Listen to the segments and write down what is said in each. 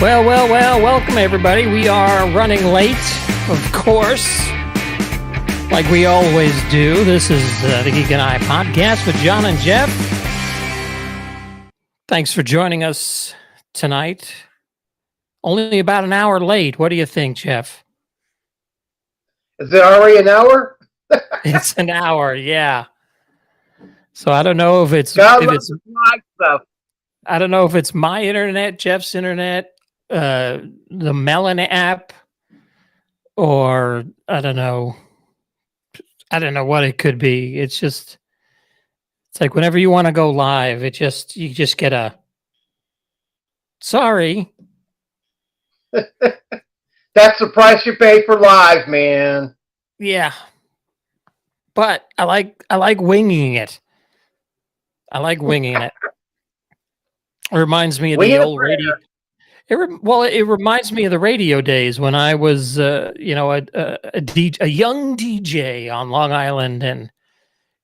Well, welcome everybody. We are running late, of course, like we always do. This is the Geek and I podcast with John and Jeff. Thanks for joining us tonight. Only about an hour late. What do you think, Jeff? Is it already an hour? It's an hour, yeah. So I don't know if it's stuff. I don't know if it's my internet, Jeff's internet, the Melon app, or I don't know what it could be. It's like whenever you want to go live, you just get a sorry. That's the price you pay for live, man. Yeah. But I like winging it. I like winging it. It reminds me of the old radio. It reminds me of the radio days when I was, a young DJ on Long Island, and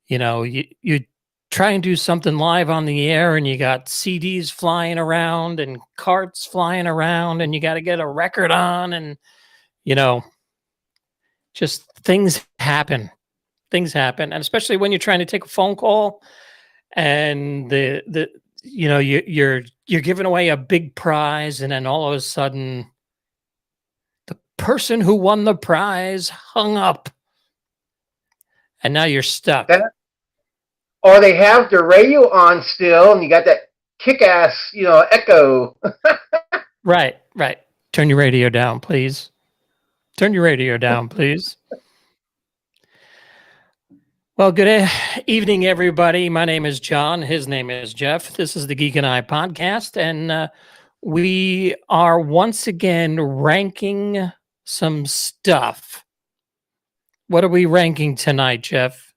you try and do something live on the air, and you got CDs flying around and carts flying around, and you got to get a record on, and just things happen. Things happen, and especially when you're trying to take a phone call, and you're giving away a big prize, and then all of a sudden the person who won the prize hung up, and now you're stuck. Or they have the radio on still, and you got that kick-ass, echo. Right. Turn your radio down, please. Turn your radio down, please. Well, good evening, everybody. My name is John. His name is Jeff. This is the Geek and I podcast, and we are once again ranking some stuff. What are we ranking tonight, Jeff?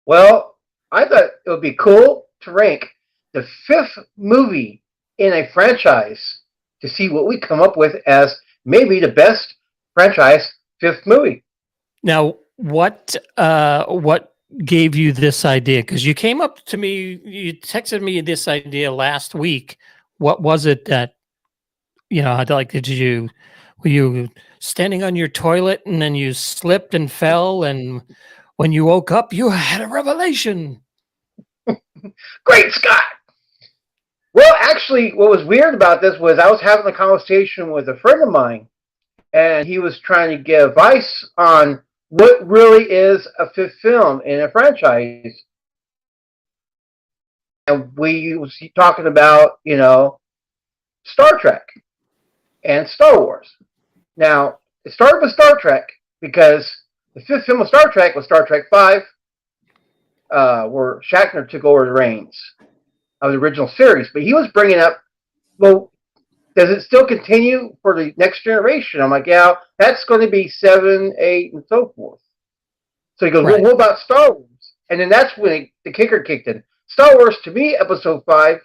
Well, I thought it would be cool to rank the fifth movie in a franchise to see what we come up with as maybe the best franchise fifth movie. Now, what gave you this idea? Because you came up to me, you texted me this idea last week. What was it that, were you standing on your toilet and then you slipped and fell, and when you woke up, you had a revelation? Great Scott! Well, actually, what was weird about this was I was having a conversation with a friend of mine, and he was trying to give advice on what really is a fifth film in a franchise. And we was talking about, Star Trek and Star Wars. Now, it started with Star Trek because the fifth film of Star Trek was Star Trek V, where Shatner took over the reins of the original series. But he was bringing up, well, does it still continue for the next generation? I'm like, yeah, that's going to be 7, 8, and so forth. So he goes, right. Well, what about Star Wars? And then that's when the kicker kicked in. Star Wars, to me, Episode 5,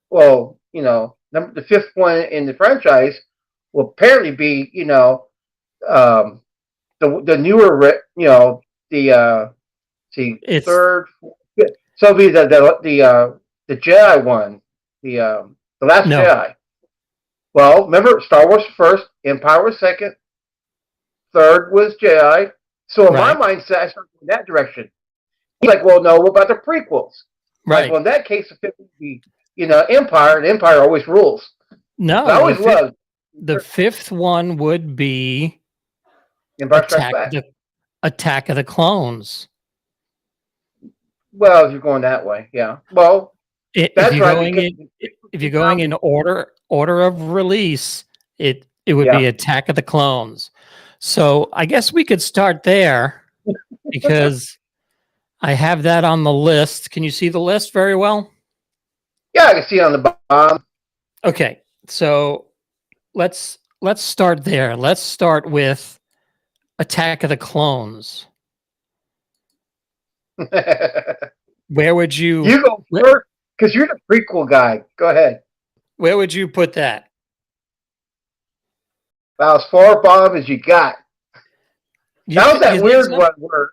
well, the fifth one in the franchise will apparently be, the newer, third. So it'll be the Jedi one, the Last Jedi. Well, remember, Star Wars was first, Empire was second, third was Jedi. So in my mindset, I started in that direction. He's like, well, no, what about the prequels? Right. Like, well, in that case, the fifth would be, Empire, and Empire always rules. No, I always was. The fifth one would be Attack of the Clones. Well, if you're going that way, yeah. Well, if you're going in order of release, it would be Attack of the Clones. So I guess we could start there because I have that on the list. Can you see the list very well? Yeah, I can see it on the bottom. Okay, so let's start there. Let's start with Attack of the Clones. Where would you? You go first because you're the prequel guy. Go ahead. Where would you put that? About as far above as you got. That was that weird one where,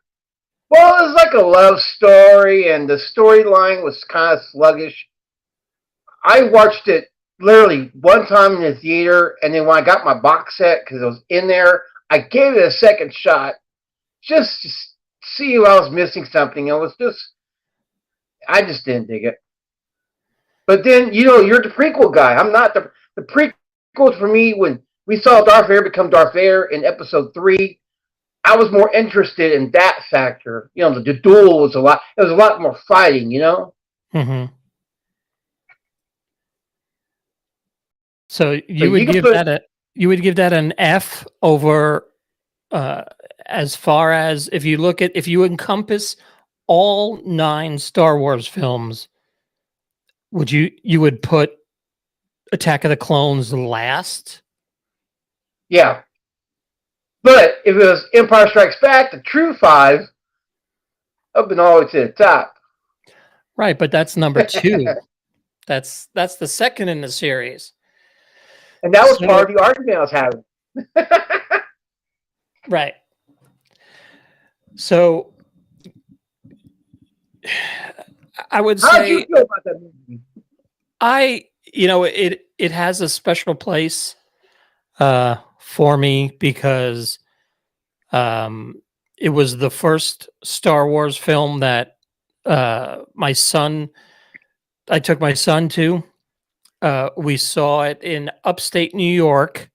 well, it was like a love story, and the storyline was kind of sluggish. I watched it literally one time in the theater, and then when I got my box set because it was in there, I gave it a second shot just to see if I was missing something. It was just, I just didn't dig it. But then, you're the prequel guy. I'm not the prequels for me. When we saw Darth Vader become Darth Vader in Episode 3, I was more interested in that factor. The duel was it was a lot more fighting. Mm-hmm. So So you would give that an F over, as far as if you encompass all 9 Star Wars films, you would put Attack of the Clones last? Yeah. But if it was Empire Strikes Back, the true 5, up and all the way to the top. Right, but that's number 2. That's the second in the series. And that was part of the argument I was having. Right. So I would say, how did you feel about that movie? it has a special place for me because it was the first Star Wars film that I took my son to. We saw it in upstate New York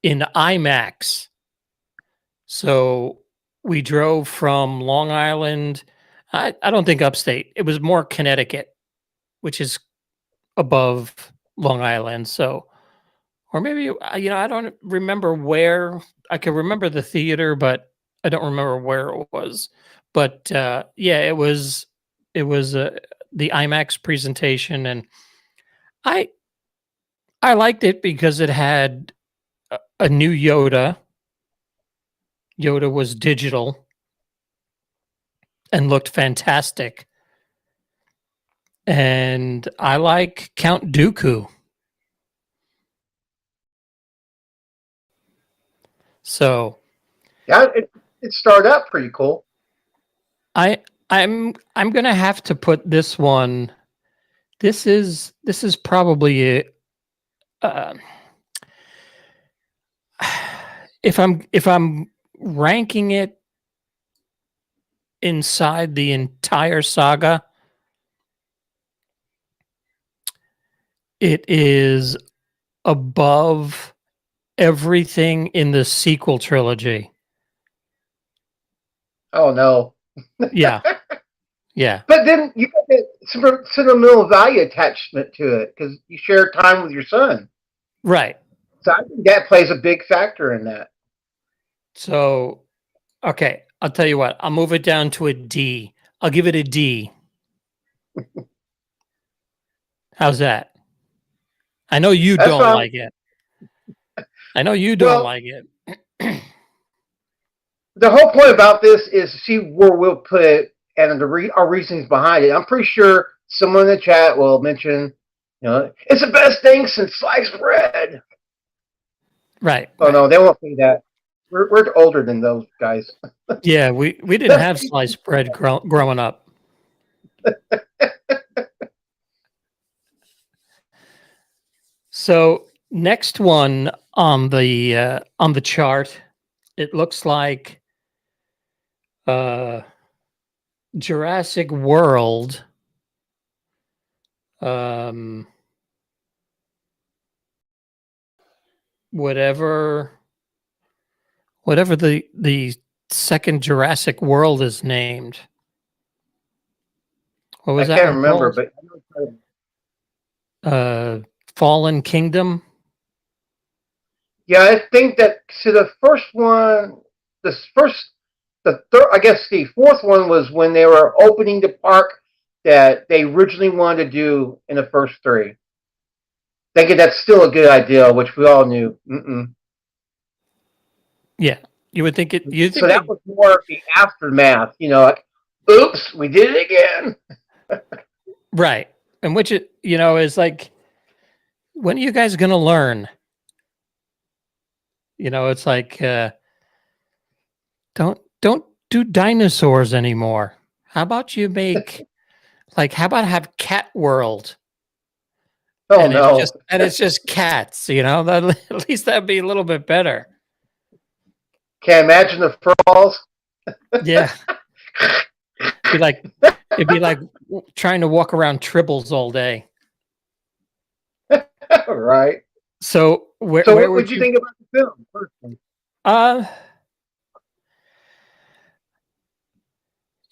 in IMAX. So we drove from Long Island. I don't think upstate. It was more Connecticut, which is above Long Island. So, or maybe, I don't remember where. I can remember the theater, but I don't remember where it was. But yeah, it was the IMAX presentation, and I liked it because it had a new Yoda. Yoda was digital and looked fantastic. And I like Count Dooku. So yeah, it started out pretty cool. I'm gonna have to put this one. This is probably if I'm ranking it inside the entire saga, it is above everything in the sequel trilogy. Oh no. Yeah. Yeah. But then you got that sentimental value attachment to it because you share time with your son. Right. So I think that plays a big factor in that. So, okay, I'll tell you what. I'll move it down to a D. I'll give it a D. How's that? I know you That's don't fine. like it. I know you don't like it. The whole point about this is to see where we'll put it and our reasonings behind it. I'm pretty sure someone in the chat will mention, it's the best thing since sliced bread. Right. Oh, right. No, they won't say that. We're older than those guys. Yeah, we didn't have sliced bread growing up. So next one on the chart, it looks like Jurassic World. Whatever the second Jurassic World is named. What was that? I can't remember, but Fallen Kingdom. Yeah, I think that the first one, the third, I guess the fourth one was when they were opening the park that they originally wanted to do in the first 3. Thinking that's still a good idea, which we all knew. Yeah, you would think it. So that was more of the aftermath, like, oops, we did it again. Right, and which is like, when are you guys going to learn? It's like, don't do dinosaurs anymore. How about you make, how about have Cat World? Oh and no. it's just cats. You know, that at least that'd be a little bit better. Can't imagine the fur balls. Yeah, be like it'd be like trying to walk around tribbles all day. Right. So So where what would would you you? think about the film? Personally? Uh,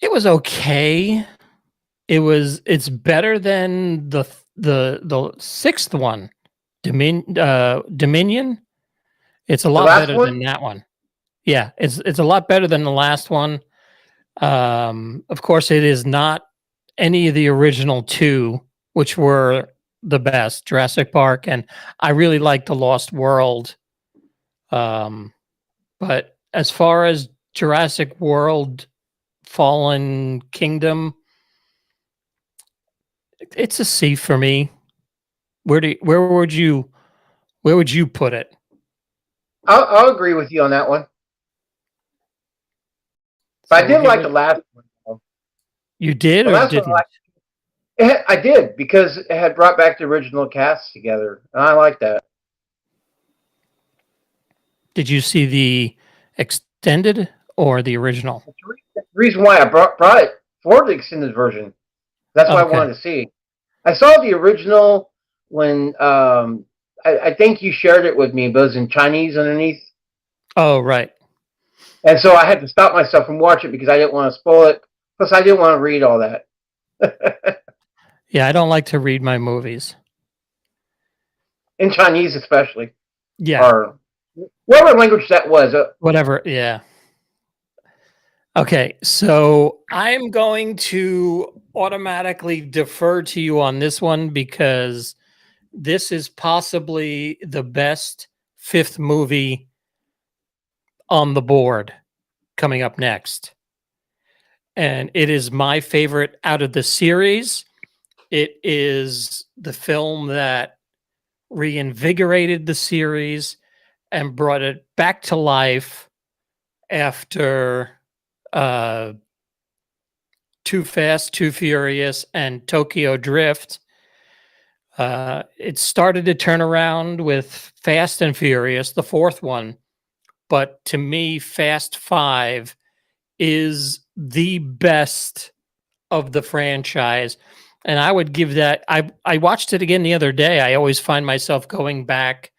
it was okay. It's better than the sixth one, Dominion. It's a The lot last better one? than that one. Yeah, it's a lot better than the last one. Of course, it is not any of the original two, which were the best, Jurassic Park, and I really like The Lost World. Um, but as far as Jurassic World, Fallen Kingdom, it's a C for me. Where would you put it? I'll agree with you on that one. But So I we'll did give like it. the last one. Though. You did The or last one, didn't? I did because it had brought back the original cast together, and I like that. Did you see the extended or the original? The reason why I brought it for the extended version. That's what I Okay. wanted to see. I saw the original when I think you shared it with me, but it was in Chinese underneath. Oh, right. And so I had to stop myself from watching it because I didn't want to spoil it. Plus, I didn't want to read all that. Yeah, I don't like to read my movies. In Chinese, especially. Yeah, Or whatever language that was. whatever. Yeah. Okay, so I'm going to automatically defer to you on this one because this is possibly the best fifth movie on the board coming up next. And it is my favorite out of the series. It is the film that reinvigorated the series and brought it back to life after uh, Too Fast, Too Furious, and Tokyo Drift. It started to turn around with Fast and Furious, the fourth one. But to me, Fast Five is the best of the franchise. And I would give that. I watched it again the other day. I always find myself going back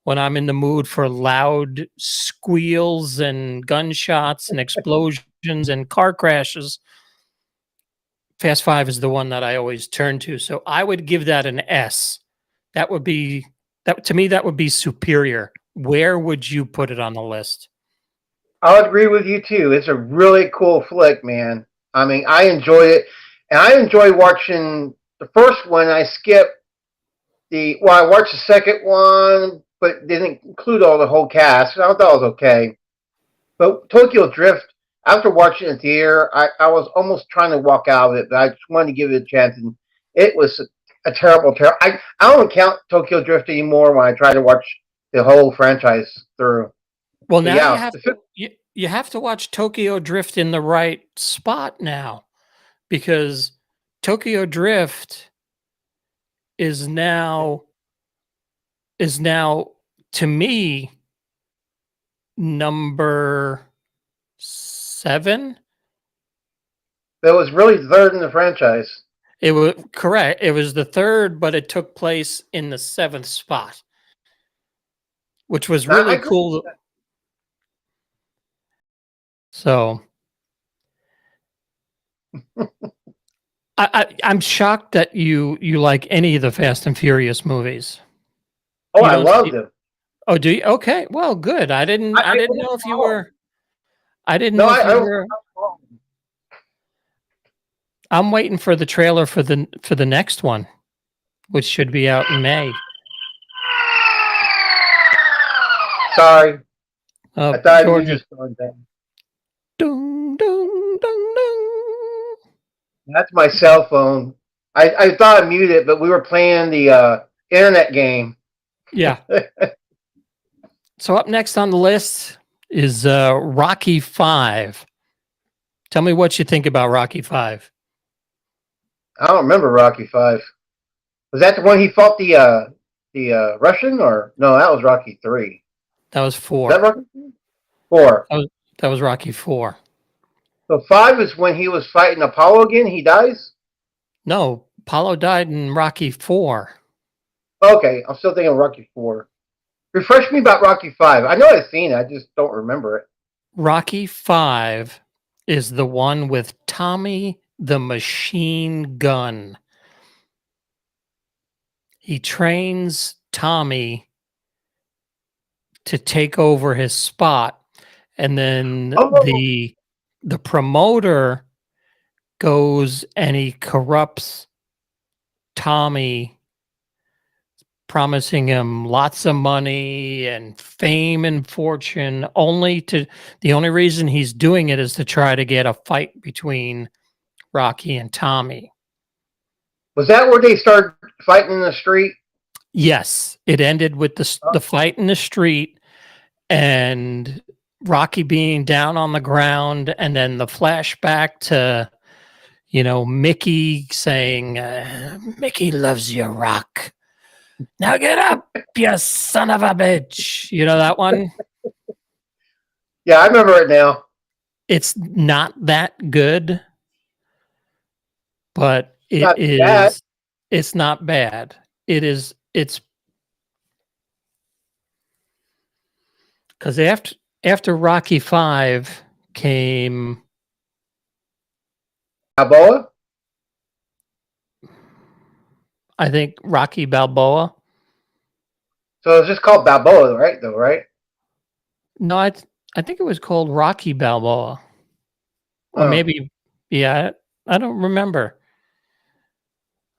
when I'm in the mood for loud squeals and gunshots and explosions and car crashes. Fast Five is the one that I always turn to. So I would give that an S. That would be that to me, that would be superior. Where would you put it on the list? I'll agree with you too. It's a really cool flick, man. I mean, I enjoy it, and I enjoy watching the first one. I skipped I watched the second one, but didn't include all the whole cast. I thought it was okay. But Tokyo Drift, after watching it in theater, I was almost trying to walk out of it, but I just wanted to give it a chance, and it was a terrible. I don't count Tokyo Drift anymore when I try to watch the whole franchise through. Well, But now yeah, you have to watch Tokyo Drift in the right spot now because Tokyo Drift is now is now to me number 7. it was really third in the franchise. It was correct. It was the third, but it took place in the 7th spot, which was I really agree. cool. So I'm shocked that you like any of the Fast and Furious movies. Oh, You I don't loved see. him. Oh, do you? Okay, well, good. I I didn't didn't know if you follow him. were. I didn't No, know if I you don't were. follow him. I'm waiting for the trailer for the next one, which should be out in May. Sorry, I thought you Georgie. just going down. Dun, dun, dun, dun. That's my cell phone. I thought I muted it, but we were playing the internet game. Yeah. So up next on the list is Rocky 5. Tell me what you think about Rocky 5. I don't remember Rocky Five. Was that the one he fought the Russian, or no? That was Rocky 3. That was Is that 4. Rocky 4? That was Rocky 4. So 5 is when he was fighting Apollo again. He dies. No, Apollo died in Rocky 4. Okay, I'm still thinking Rocky 4. Refresh me about Rocky 5. I know I've seen it. I just don't remember it. Rocky 5 is the one with Tommy the Machine Gun. He trains Tommy to take over his spot, and then Oh, the promoter goes and he corrupts Tommy, promising him lots of money and fame and fortune, the only reason he's doing it is to try to get a fight between Rocky and Tommy. was that where they started fighting in the street? Yes, it ended with the fight in the street and Rocky being down on the ground, and then the flashback to, Mickey saying, Mickey loves you, Rock. Now get up, you son of a bitch. You know that one? Yeah, I remember it now. It's not that good, but Not bad. it's not bad. It's because after Rocky 5 came Balboa. I think Rocky Balboa. So it's just called Balboa, right? Though, right? No, I think it was called Rocky Balboa, or maybe, yeah, I don't remember.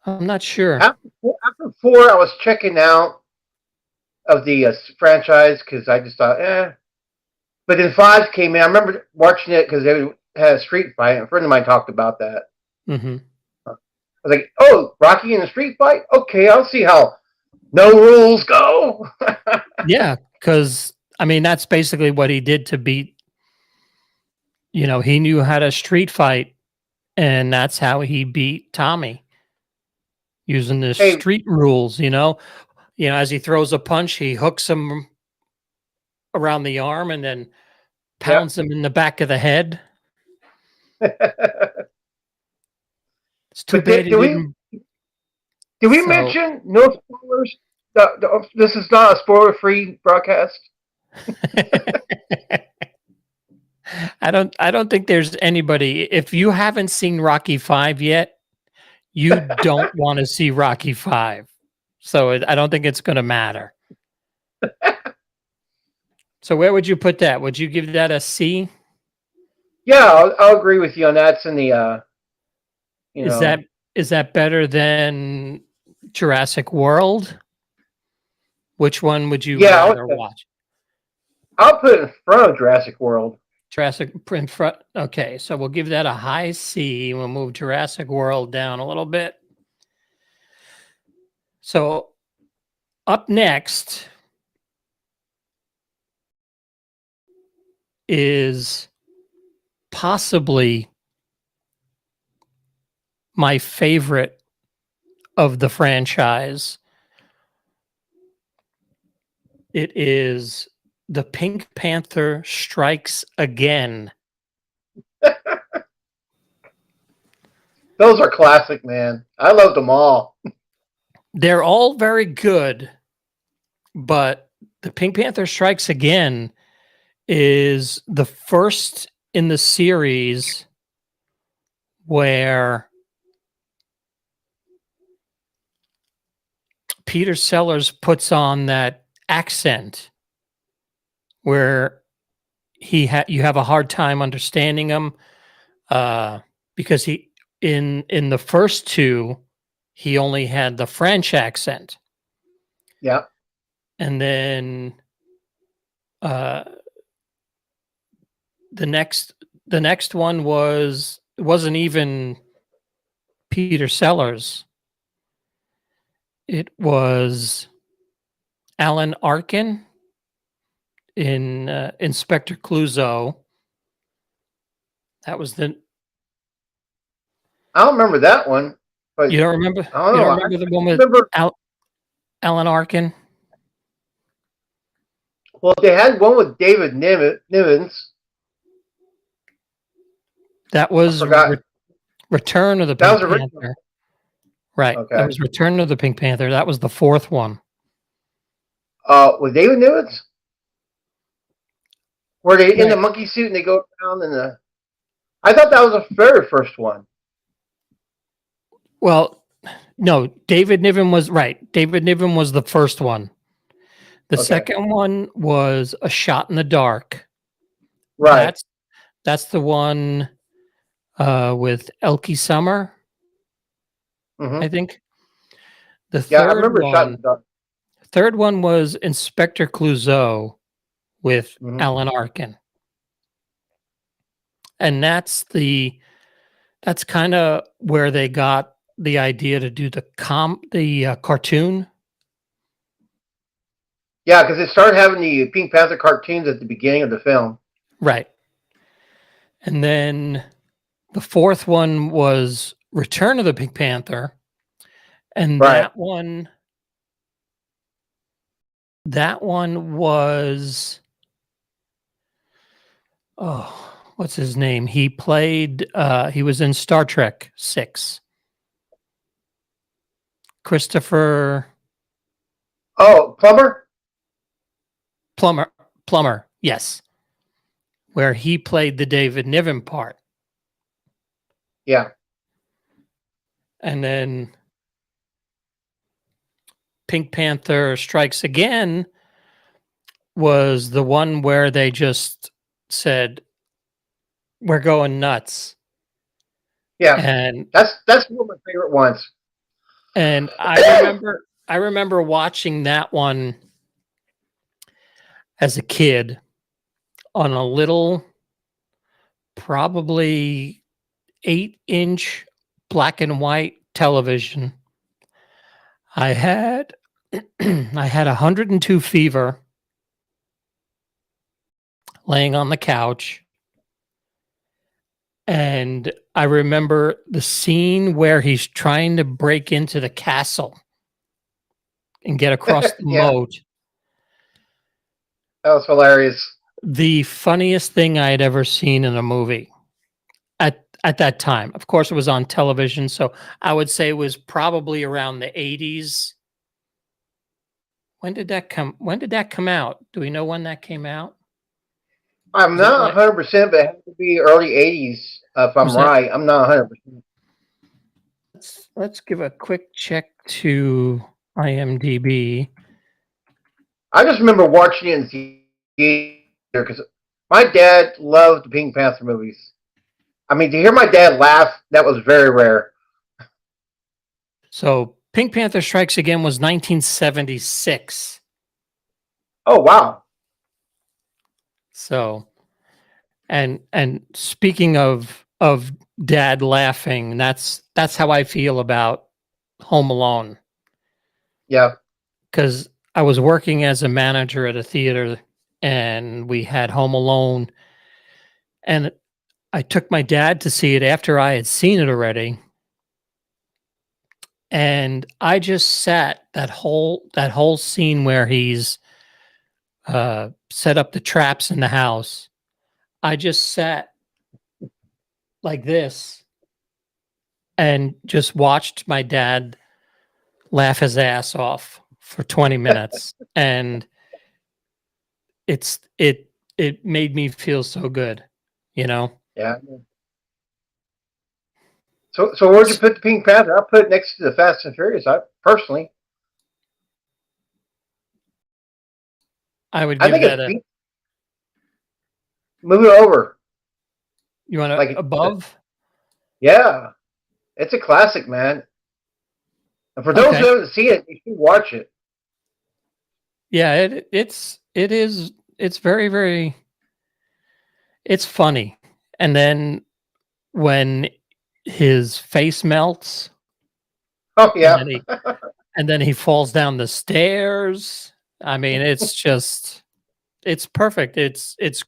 I'm not sure. After 4, I was checking out of the franchise because I just thought, eh. But then 5 came in. I remember watching it because they had a street fight. And a friend of mine talked about that. Mm-hmm. I was like, oh, Rocky in a street fight? Okay, I'll see how no rules go. Yeah, because, that's basically what he did to beat, he knew how to street fight, and that's how he beat Tommy, using the street rules, as he throws a punch, he hooks him around the arm and then pounds him in the back of the head. It's too bad he didn't. Did we mention no spoilers? This is not a spoiler-free broadcast. I don't think there's anybody. If you haven't seen Rocky 5 yet, you don't want to see Rocky 5. So I don't think it's going to matter. So where would you put that? Would you give that a C? Yeah, I'll agree with you on that. It's in the Is that better than Jurassic World? Which one would you rather watch? I'll put it in front of Jurassic World. Jurassic in front. Okay, so we'll give that a high C. We'll move Jurassic World down a little bit. So up next is possibly my favorite of the franchise. It is The Pink Panther Strikes Again. Those are classic, man. I loved them all. They're all very good, but The Pink Panther Strikes Again is the first in the series where Peter Sellers puts on that accent where you have a hard time understanding him, because in the first 2 he only had the French accent. Yeah. And then the next one wasn't even Peter Sellers. It was Alan Arkin in Inspector Clouseau. That was I don't remember that one. But You don't remember? I don't You know. don't I remember the one with remember. Alan Arkin? Well, they had one with David Nivens. That I was forgot. Return of the That Pink was original. Panther. Right. That Okay. was Return of the Pink Panther. That was the fourth one. With David Nivens, where they in the Right. monkey suit and they go around in the. I thought that was the very first one. Well, no, David Niven was right. David Niven was the first one. The Okay. second one was A Shot in the Dark. Right. That's the one with Elkie Summer, I Mm-hmm. think. The Yeah, I remember Shot in the Dark. third one was Inspector Clouseau with Mm-hmm. Alan Arkin. And that's kind of where they got the idea to do the cartoon. Yeah, because it started having the Pink Panther cartoons at the beginning of the film. Right. And then the fourth one was Return of the Pink Panther. And Right. that one was, oh, what's his name? He was in Star Trek 6. Christopher Oh, Plumber. Plummer, yes, where he played the David Niven part. Yeah. And then Pink Panther Strikes Again was the one where they just said, "We're going nuts." Yeah. And That's one of my favorite ones. I remember watching that one as a kid on a little, probably 8-inch black and white television. I had I had 102 fever, laying on the couch, and I remember the scene where he's trying to break into the castle and get across the Yeah, moat. that was hilarious. The funniest thing I had ever seen in a movie at that time. Of course, it was on television, so I would say it was probably around the 80s. When did that come out? Do we know when that came out? I'm Was it not like 100%, but it has to be early 80s if I'm was that right. I'm not 100%. let's give a quick check to IMDb. I just remember watching it in theater because my dad loved the Pink Panther movies. I mean, to hear my dad laugh, that was very rare. So Pink Panther Strikes Again was 1976. Oh, wow. So and speaking of dad laughing, that's how I feel about Home Alone, Yeah. because I was working as a manager at a theater and we had Home Alone, and I took my dad to see it after I had seen it already. And I just sat that whole scene where he's set up the traps in the house. I just sat like this and just watched my dad laugh his ass off for 20 minutes. And it made me feel so good, you know? Yeah. So where'd you put the Pink Panther? I put it next to the Fast and Furious. I personally, I would I give think that it's a, Pink. Move it over. you want to Like, above? yeah, it's a classic, man. And for those who Okay. haven't seen it, you should watch it. Yeah, it's very, very, it's funny. And then when his face melts Oh and yeah, then he falls down the stairs. I mean, it's perfect. It's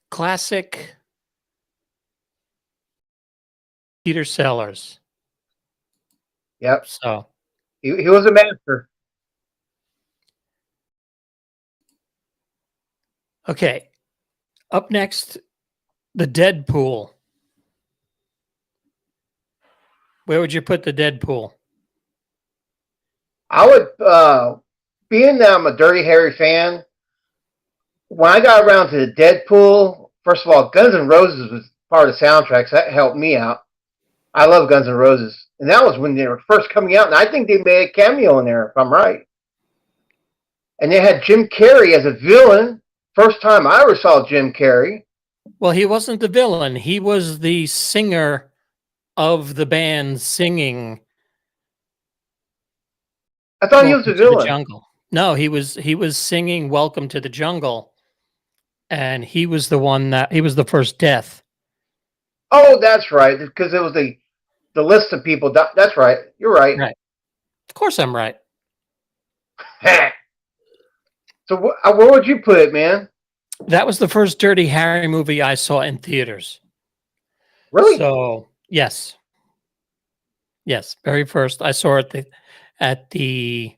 classic Peter Sellers. Yep. So He was a master. okay. Up next, the Deadpool. Where would you put the Deadpool? I would, being that I'm a Dirty Harry fan, when I got around to the Deadpool, first of all, Guns N' Roses was part of the soundtrack, so that helped me out. I love Guns N' Roses. And that was when they were first coming out, and I think they made a cameo in there, if I'm right. And they had Jim Carrey as a villain. First time I ever saw Jim Carrey. Well, he wasn't the villain. He was the singer of the band singing I thought he was Welcome the to the villain. Jungle. No, he was singing Welcome to the Jungle. And he was the first death. Oh, that's right, because it was the list of people. That's right. You're right. Right. Of course I'm right. So where would you put it, man? That was the first Dirty Harry movie I saw in theaters. Really? So, yes. Yes, very first. I saw it at the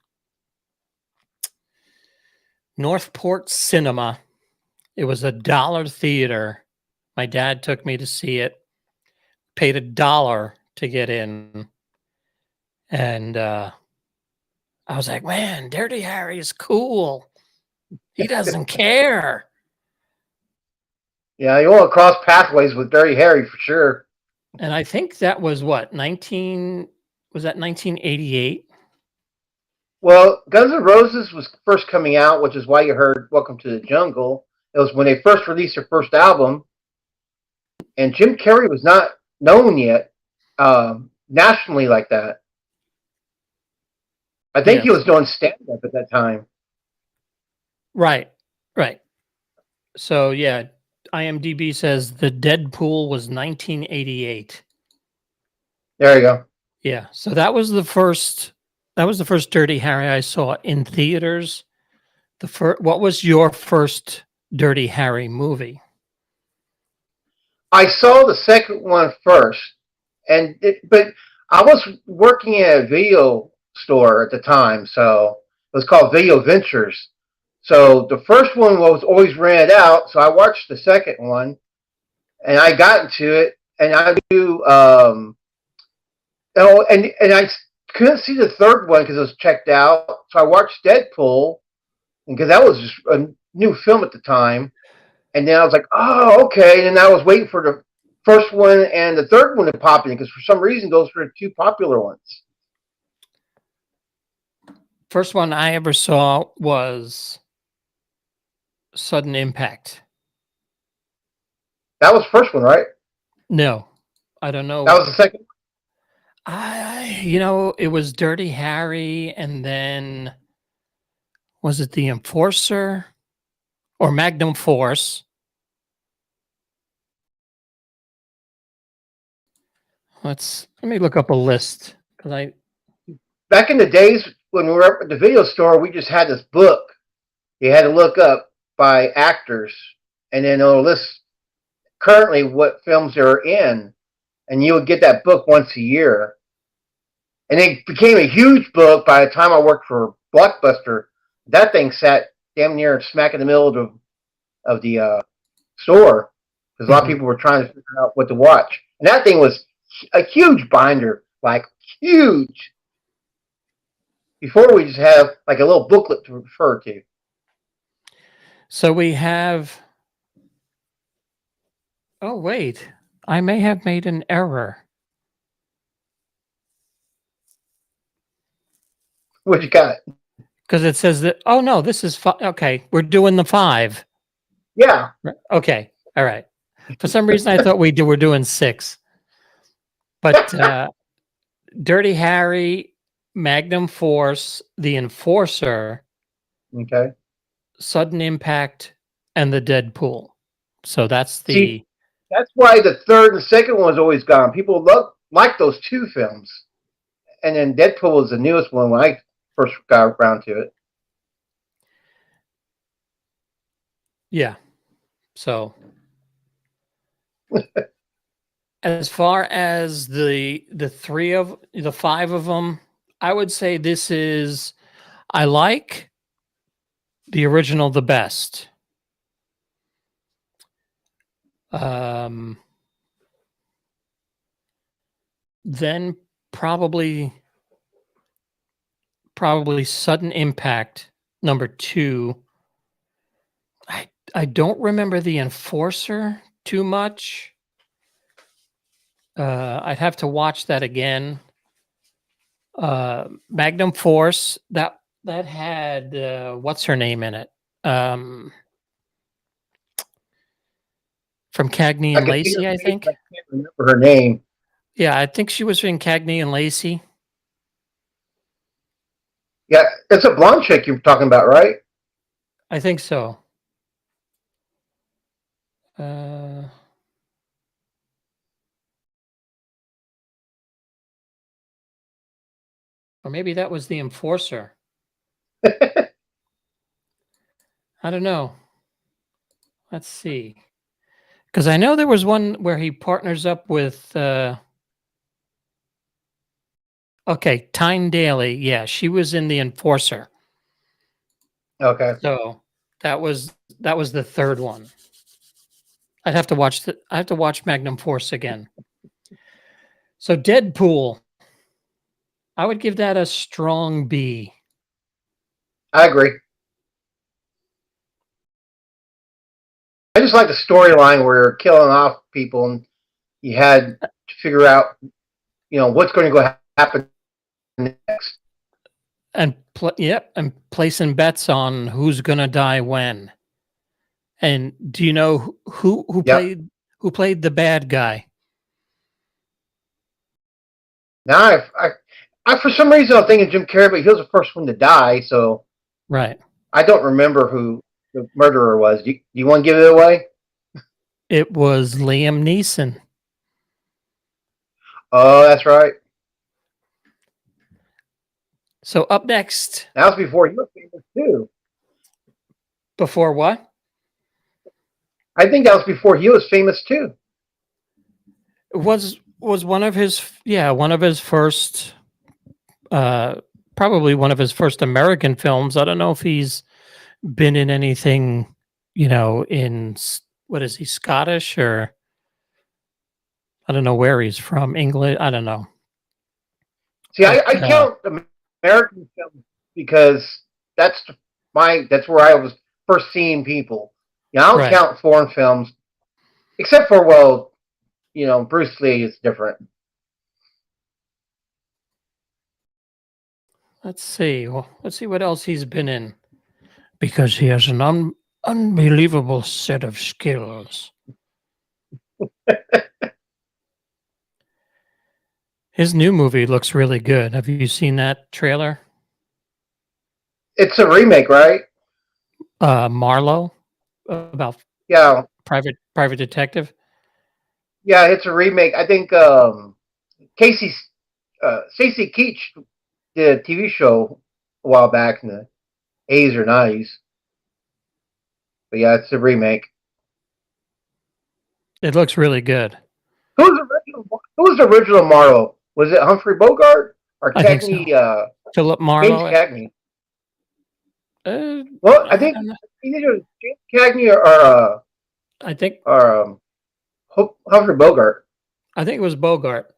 Northport Cinema. It was $1 theater. My dad took me to see it. Paid $1 to get in. And I was like, man, Dirty Harry is cool. He doesn't care. Yeah, you want to cross pathways with Dirty Harry for sure. And I think that was what, 1988? Well, Guns N' Roses was first coming out, which is why you heard Welcome to the Jungle. It was when they first released their first album. And Jim Carrey was not known yet nationally like that. I think Yes. he was doing stand-up at that time. Right. So, yeah, IMDb says the Deadpool was 1988. There you go. Yeah. So that was the first Dirty Harry I saw in theaters. What was your first Dirty Harry movie? I saw the second one first, but I was working at a video store at the time, so it was called Video Ventures. So the first one was always rented out, so I watched the second one, and I got into it, and I knew, and I couldn't see the third one because it was checked out, so I watched Deadpool, because that was just a new film at the time. And then I was like, oh, okay. And then I was waiting for the first one and the third one to pop in because for some reason those were the two popular ones. First one I ever saw was Sudden Impact. That was the first one, right? No, I don't know. That was the second. It was Dirty Harry, and then was it The Enforcer or Magnum Force? Let me look up a list because Back in the days when we were at the video store, we just had this book. You had to look up by actors, and then it'll list currently what films they're in, and you would get that book once a year. And it became a huge book by the time I worked for Blockbuster. That thing sat damn near smack in the middle of the store because a lot of people were trying to figure out what to watch. And that thing was a huge binder, like huge. Before we just have like a little booklet to refer to. So we have. Oh, wait. I may have made an error. What you got? Because it says that, oh, no, this is okay. We're doing the 5. Yeah. Okay. All right. For some reason, I thought were doing 6. But Dirty Harry, Magnum Force, The Enforcer, Okay. Sudden Impact, and the Deadpool. So that's the. See, that's why the third and second one was always gone. People like those two films. And then Deadpool was the newest one when I first got around to it. Yeah. So As far as the five of them, I would say this is I like the original the best. Um, then probably Sudden Impact number 2. I don't remember the Enforcer too much. I'd have to watch that again. Magnum Force that had what's her name in it? From Cagney I and can see her Lacey, I face, think. but I can't remember her name. Yeah, I think she was in Cagney and Lacey. Yeah, it's a blonde chick you're talking about, right? I think so. Uh, or maybe that was the Enforcer. I don't know. Let's see. Because I know there was one where he partners up with okay, Tyne Daly. Yeah, she was in the Enforcer. Okay. So that was the third one. I have to watch Magnum Force again. So Deadpool, I would give that a strong B. I agree. I just like the storyline where you're killing off people and you had to figure out, what's going to go happen next. And and placing bets on who's gonna die when. And do you know Yep. who played the bad guy? Now, I for some reason I'm thinking Jim Carrey, but he was the first one to die, so Right. I don't remember who the murderer was. Do you want to give it away? It was Liam Neeson. Oh, that's right. So up next, That was before he was famous too. before what? I think that was before he was famous too. Was one of his first probably one of his first American films. I don't know if he's been in anything, what is he, Scottish, or I don't know where he's from, England. I don't know. See, But I count American films because that's that's where I was first seeing people. I don't right. count foreign films, except for Bruce Lee is different. Let's see. Well, let's see what else he's been in because he has an unbelievable set of skills. His new movie looks really good. Have you seen that trailer? It's a remake, right? Marlowe about Yeah, private detective. yeah, it's a remake. I think Casey Stacey Keach did a TV show a while back in the 80s or 90s. But yeah, it's a remake. It looks really good. Who was the original Marlowe? Was it Humphrey Bogart or I think so. Cagney? Philip James Marlowe. Cagney. Uh, Well, I I think don't know. either James Cagney I think or Humphrey Bogart. I think it was Bogart.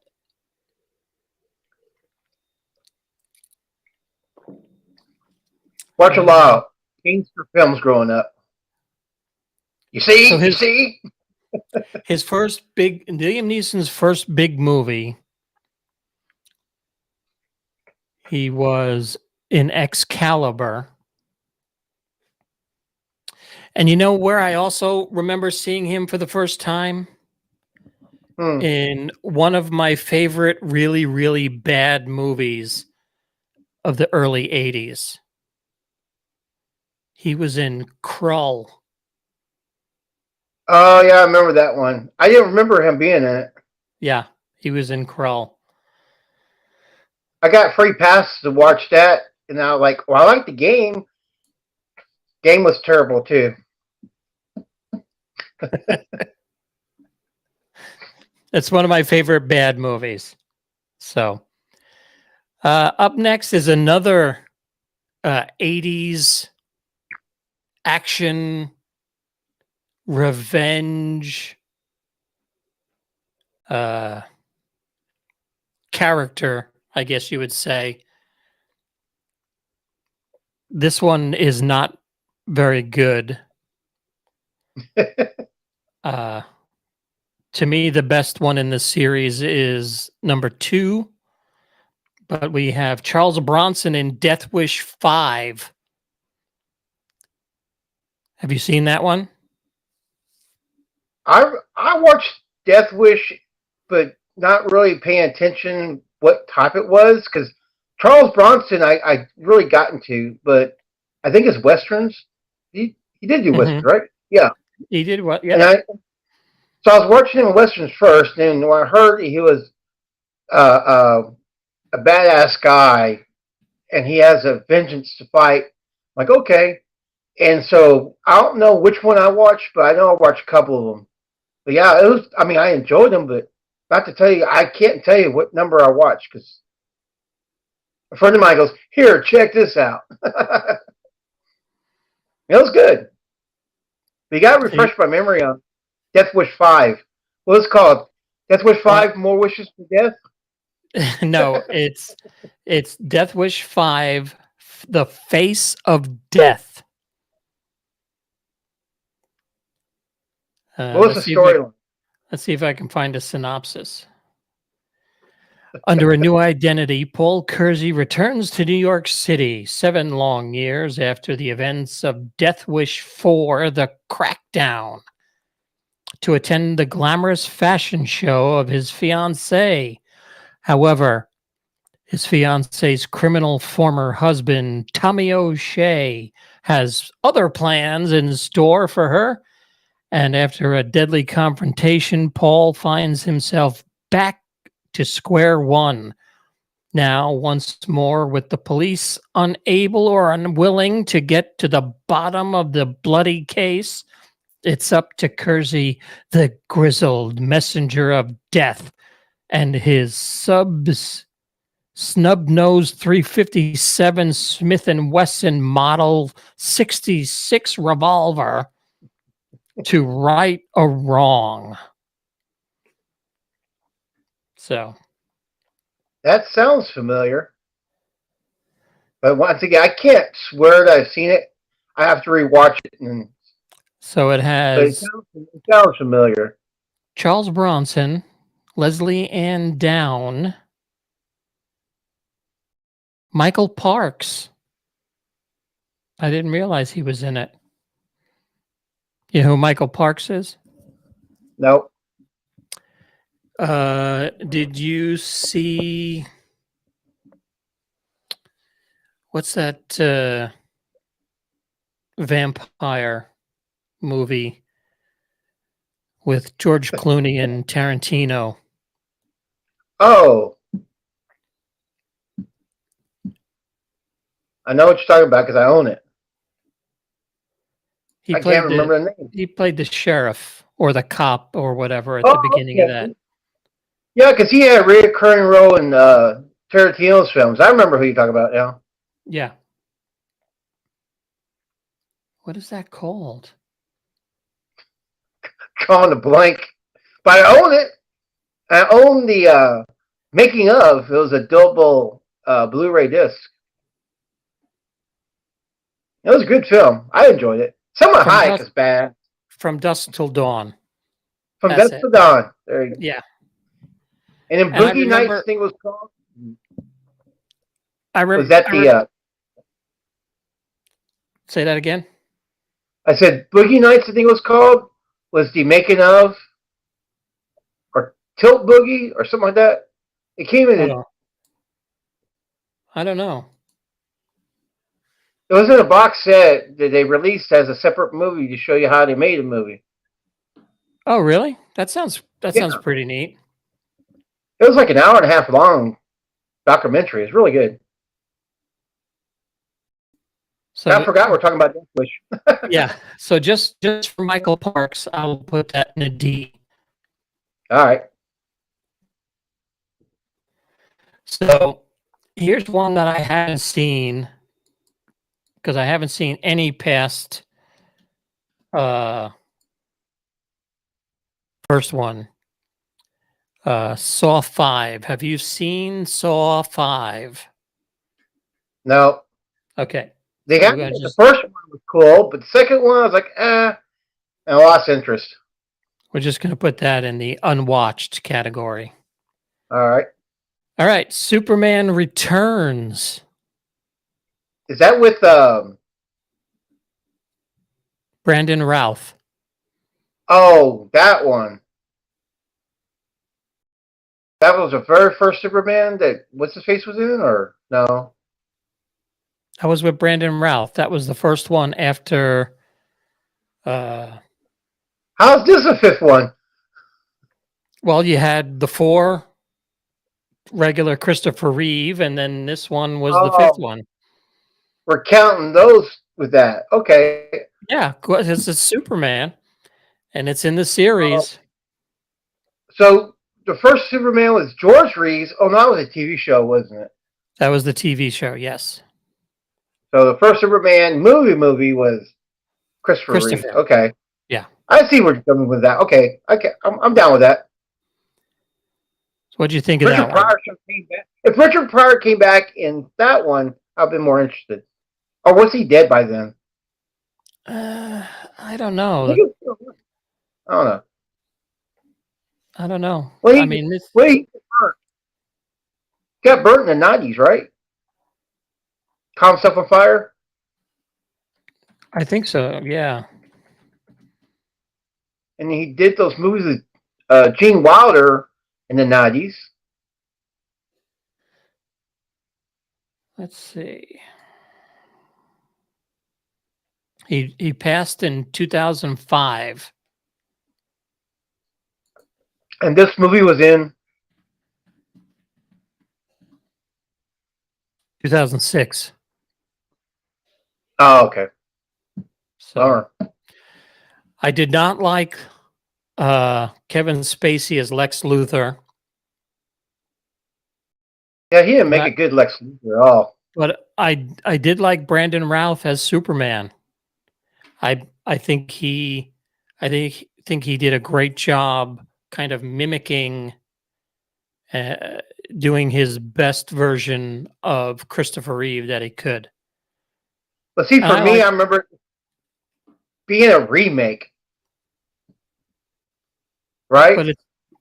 Watch a lot of gangster films growing up. You see, So you see. his first big Liam Neeson's first big movie. He was in Excalibur. And you know where I also remember seeing him for the first time? In one of my favorite really, really bad movies of the early 80s. He was in Krull. Oh yeah, I remember that one. I didn't remember him being in it. Yeah, he was in Krull. I got free pass to watch that, and I was like, well, I like the game. Game was terrible too. It's one of my favorite bad movies. So, up next is another 80s action revenge character, I guess you would say. This one is not very good. To me, the best one in the series is number 2, but we have Charles Bronson in Death Wish 5. Have you seen that one? I watched Death Wish, but not really paying attention what type it was, because Charles Bronson I really got into, but I think it's westerns. He did do westerns, right? Yeah. He did what? Yeah. And so I was watching him in westerns first, and when I heard he was a badass guy, and he has a vengeance to fight, I'm like, okay. And so I don't know which one I watched, but I know I watched a couple of them. But yeah, it was. I mean, I enjoyed them, but not to tell you, I can't tell you what number I watched, because a friend of mine goes, "Here, check this out." It was good. But you got to refresh my memory on Death Wish 5. What was it called? Death Wish 5: More Wishes for Death? No, it's Death Wish 5: The Face of Death. What was the storyline? Let's see if I can find a synopsis. Under a new identity, Paul Kersey returns to New York City 7 long years after the events of Death Wish 4: The Crackdown, to attend the glamorous fashion show of his fiancée. However, his fiancee's criminal former husband, Tommy O'Shea, has other plans in store for her. And after a deadly confrontation, Paul finds himself back to square one. Now, once more, with the police unable or unwilling to get to the bottom of the bloody case, it's up to Kersey, the grizzled messenger of death, and his snub-nosed 357 Smith & Wesson Model 66 revolver to right a wrong. So that sounds familiar, but once again, I can't swear that I've seen it. I have to rewatch it. And so it has. It sounds familiar. Charles Bronson, Leslie Ann Down, Michael Parks. I didn't realize he was in it. You know who Michael Parks is? Nope. Did you see what's that vampire movie with George Clooney and Tarantino? Oh, I know what you're talking about because I own it. I can't remember the name. He played the sheriff or the cop or whatever at the beginning of that. Yeah, because he had a recurring role in Tarantino's films. I remember who you're talking about now. Yeah. What is that called? Drawing a blank. But I own it. I own the making of. It was a double Blu-ray disc. It was a good film. I enjoyed it. Some of Hayek is bad. From Dusk Till Dawn. From Dusk Till Dawn. There you go. Yeah. And then Boogie Nights thing was called. Was that the? Say that again. I said Boogie Nights. I think it was called. Was the making of, or Tilt Boogie, or something like that. It came in. I don't know. It was in a box set that they released as a separate movie to show you how they made a movie. Oh, really? That sounds pretty neat. It was like an hour and a half long documentary. It's really good. So I forgot we're talking about Death Wish. Yeah. So just for Michael Parks, I'll put that in a D. All right. So here's one that I haven't seen because I haven't seen any past first one. Saw 5. Have you seen Saw 5? No. Okay. They So got the first one was cool, but the second one I was like, and I lost interest. we're just gonna put that in the unwatched category. All right. All right. Superman Returns. Is that with Brandon Routh. Oh, that one. That was the very first Superman that what's his face was in, or no? That was with Brandon Routh. That was the first one after How's this the fifth one? well, you had the 4 regular Christopher Reeve, and then this one was the 5th one. We're counting those with that. Okay. Yeah, it's a Superman, and it's in the series. So the first Superman was George Reeves. Oh, no, that was a TV show, wasn't it? That was the TV show, yes. So the first Superman movie was Christopher Reeves. Okay. Yeah. I see where you're coming with that. Okay. I'm down with that. So what do you think of that one? If Richard Pryor came back in that one, I've been more interested. Or was he dead by then? I don't know. I don't know. I don't know. Well, I mean, he got burnt in the 90s, right? Caught himself on fire? I think so, yeah. And he did those movies with Gene Wilder in the 90s. Let's see. He passed in 2005. And this movie was in 2006. Oh, okay. So I did not like Kevin Spacey as Lex Luthor. Yeah, he didn't make a good Lex Luthor at all. But I did like Brandon Routh as Superman. I think he did a great job kind of mimicking doing his best version of Christopher Reeve that he could. But see, for me, I remember being a remake, right?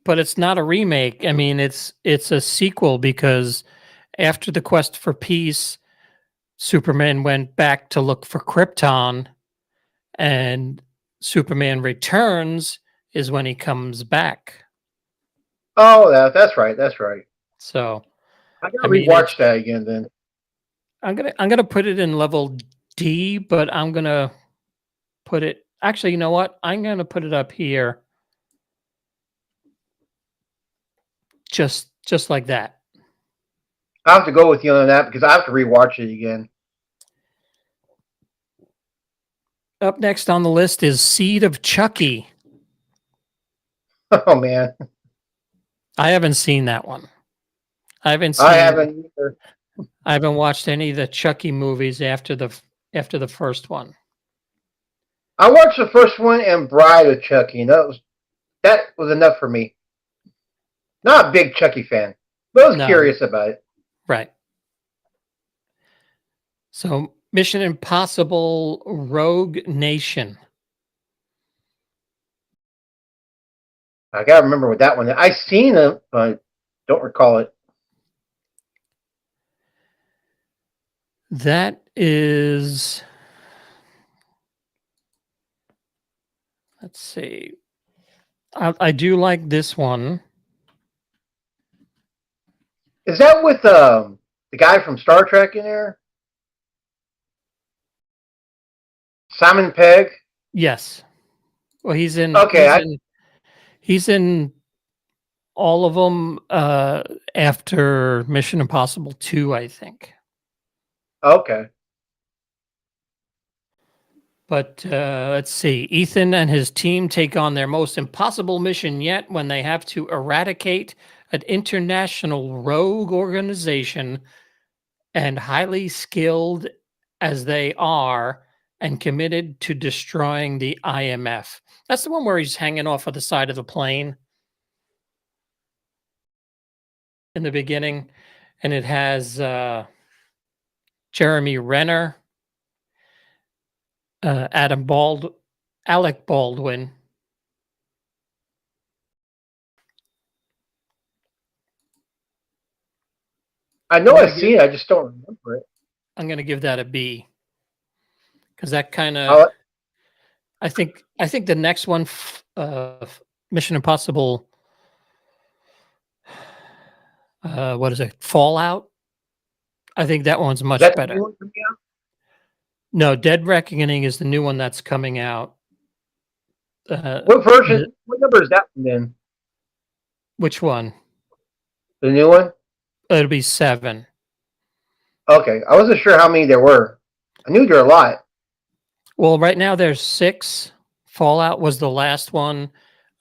But it's not a remake. I mean, it's a sequel because after the quest for peace, Superman went back to look for Krypton, and Superman Returns is when he comes back. Oh, that's right. That's right. So I gotta rewatch that again. Then I'm gonna put it in level D, but I'm gonna put it. Actually, you know what? I'm gonna put it up here, just like that. I have to go with you on that because I have to rewatch it again. Up next on the list is Seed of Chucky. Oh man, I haven't seen that one. I haven't either. I haven't watched any of the Chucky movies after the first one. I watched the first one and Bride of Chucky, and that was enough for me. Not a big Chucky fan, but I was curious about it. Right. So, Mission Impossible Rogue Nation. I gotta remember with that one. I've seen it, but don't recall it. That is, let's see. I do like this one. Is that with the guy from Star Trek in there? Simon Pegg? Yes. Well, he's in. Okay. He's in all of them after Mission Impossible 2, I think. Okay. But let's see. Ethan and his team take on their most impossible mission yet when they have to eradicate an international rogue organization, and highly skilled as they are and committed to destroying the IMF. That's the one where he's hanging off of the side of the plane in the beginning, and it has Jeremy Renner, Alec Baldwin. I know I've seen it. I just don't remember it. I'm going to give that a B because that kind of. I think the next one, Mission Impossible. What is it? Fallout. I think that one's much better. No, Dead Reckoning is the new one that's coming out. What version? What number is that one then? Which one? The new one? It'll be 7. Okay, I wasn't sure how many there were. I knew there were a lot. Well, right now there's 6. Fallout was the last one.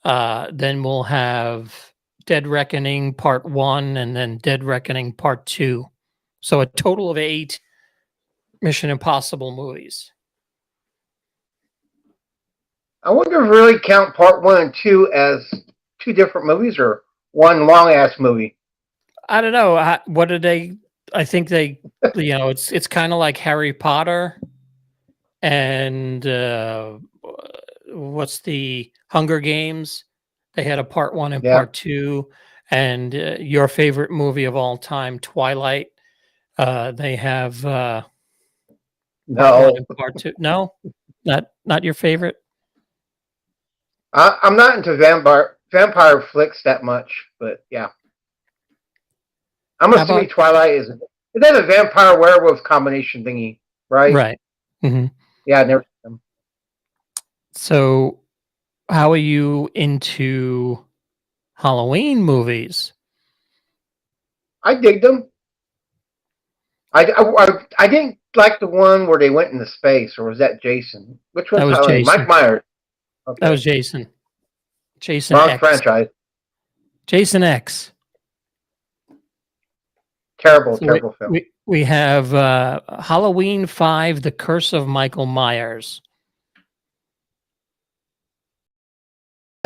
Then we'll have Dead Reckoning Part 1 and then Dead Reckoning Part 2. So a total of 8 Mission Impossible movies. I wonder if we really count Part 1 and 2 as 2 different movies or one long-ass movie. I don't know. What did they... I think they... it's kind of like Harry Potter and... what's the Hunger Games? They had a Part 1 and Part 2. And your favorite movie of all time, Twilight. They have Part 1 and Part 2. No, not your favorite. I'm not into vampire flicks that much, but yeah, I'm assuming Twilight is a vampire werewolf combination thingy, right? Right. Mm-hmm. Yeah, I never seen them. So, how are you into Halloween movies? I dig them. I didn't like the one where they went into space, or was that Jason? Which one? That was Jason. Mike Myers. Okay. That was Jason. Jason Wrong X. franchise. Jason X. Terrible film. We have Halloween 5, The Curse of Michael Myers.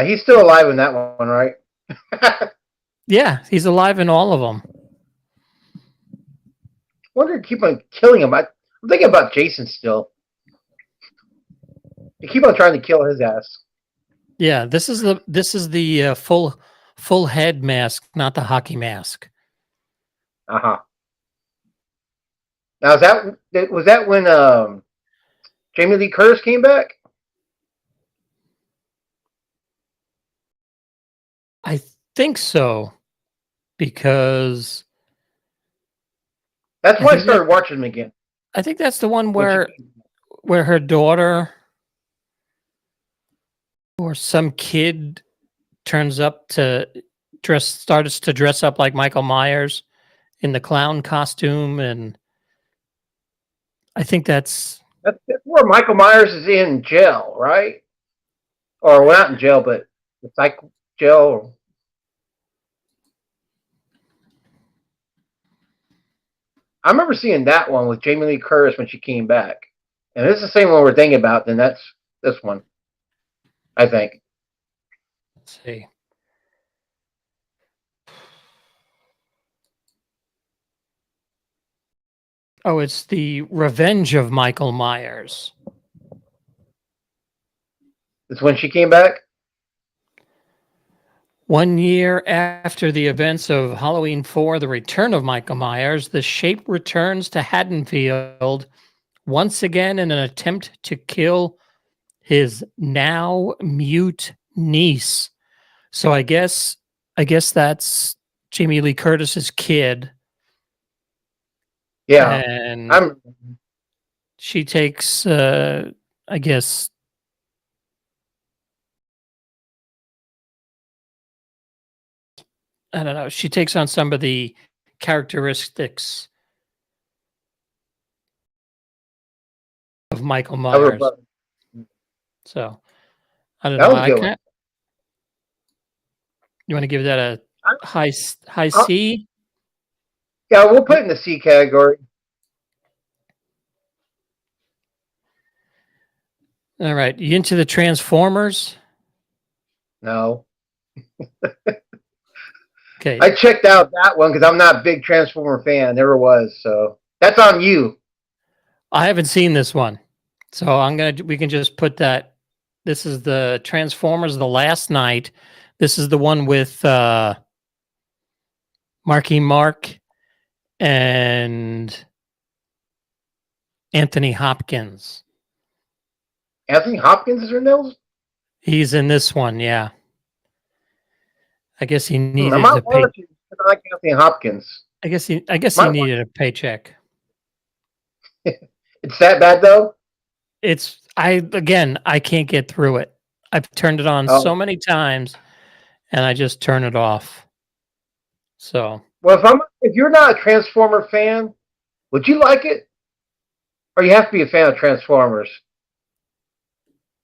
He's still alive in that one, right? Yeah, he's alive in all of them. I wonder if they keep on killing him. I'm thinking about Jason still. They keep on trying to kill his ass. Yeah, this is the full head mask, not the hockey mask. Uh-huh. Now was that when Jamie Lee Curtis came back? I think so, because that's why I started watching them again. I think that's the one where her daughter or some kid turns up to starts to dress up like Michael Myers in the clown costume, and I think that's where Michael Myers is in jail, right? Or well, not in jail, but it's like jail. I remember seeing that one with Jamie Lee Curtis when she came back. And if it's the same one we're thinking about, then that's this one, I think. Let's see. Oh, it's The Revenge of Michael Myers. It's when she came back? 1 year after the events of Halloween 4, The Return of Michael Myers, the Shape returns to Haddonfield once again in an attempt to kill his now mute niece. So I guess that's Jamie Lee Curtis's kid. Yeah. And she takes I guess I don't know. She takes on some of the characteristics of Michael Myers. So, I don't know. You want to give that high I, C. yeah, we'll put it in the C category. All right, you into the Transformers? No. Okay, I checked out that one because I'm not a big Transformer fan. Never was. So that's on you. I haven't seen this one, so we can just put that. This is the Transformers: The Last Night. This is the one with Marky Mark and Anthony Hopkins. Anthony Hopkins is in those? He's in this one, yeah. I guess he I needed might a pay. watch it because I like Anthony Hopkins. I guess he Might watch needed a paycheck. it. It's that bad though? I can't get through it. I've turned it on so Oh. many times and I just turn it off. So, Well, if you're not a Transformer fan, would you like it? Or you have to be a fan of Transformers?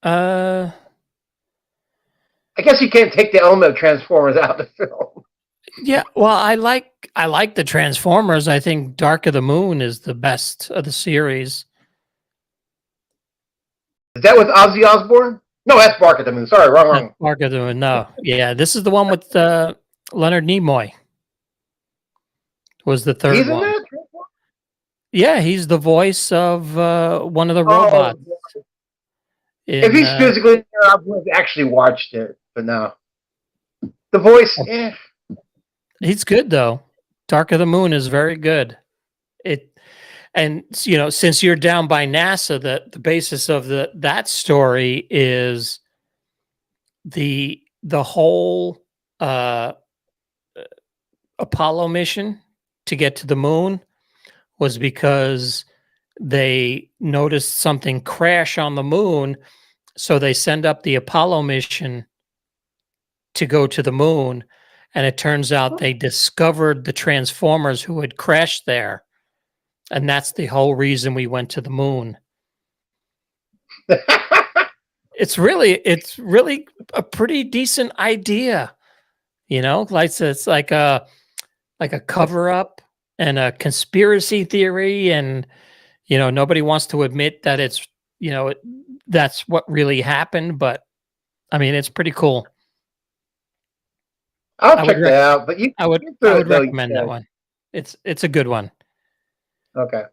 uh I guess you can't take the element of Transformers out of the film. yeah, well, I like the Transformers. I think Dark of the Moon is the best of the series. Is that with Ozzy Osbourne? No, that's Bark at the Moon. Sorry, That's wrong. Dark of the Moon. No. Yeah, this is the one with Leonard Nimoy. Was the third He's in one. that? Yeah, he's the voice of one of the Oh, robots if in he's physically in there, I would have actually watched it. But no. The voice, he's good though. Dark of the Moon is very good. It and you know, since you're down by NASA, the basis of that story is the whole Apollo mission to get to the moon was because they noticed something crash on the moon, so they send up the Apollo mission to go to the moon, and it turns out they discovered the Transformers who had crashed there, and that's the whole reason we went to the moon. It's really a pretty decent idea, you know. It's like a cover up and a conspiracy theory, and you know nobody wants to admit that it's you know that's what really happened, but I mean it's pretty cool. I'll I would check rec- that out. But you get I through would it though. You recommend that said one. It's a good one. okay.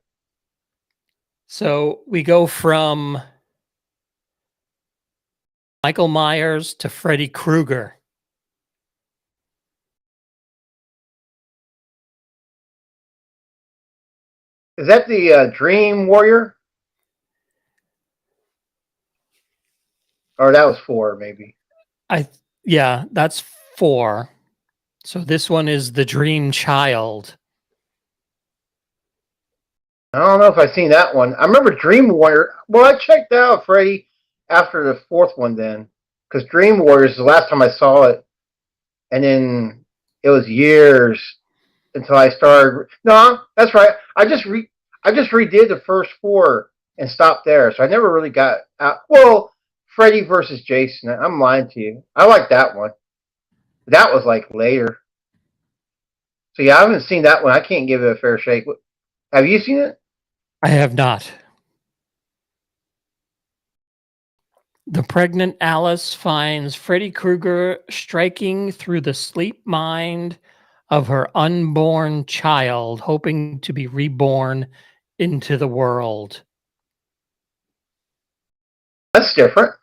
So we go from Michael Myers to Freddy Krueger. Is that the Dream Warrior? Or that was 4, maybe. Yeah, that's 4. So this one is the Dream Child. I don't know if I've seen that one. I remember Dream Warrior. Well, I checked out Freddy after the 4th one then. Because Dream Warriors is the last time I saw it. And then it was years until I started. No, that's right. I just redid the first 4 and stopped there. So I never really got out. Well, Freddy versus Jason. I'm lying to you. I like that one. That was like later. So yeah, I haven't seen that one. I can't give it a fair shake. Have you seen it? I have not. The pregnant Alice finds Freddy Krueger striking through the sleep mind of her unborn child, hoping to be reborn into the world. That's different.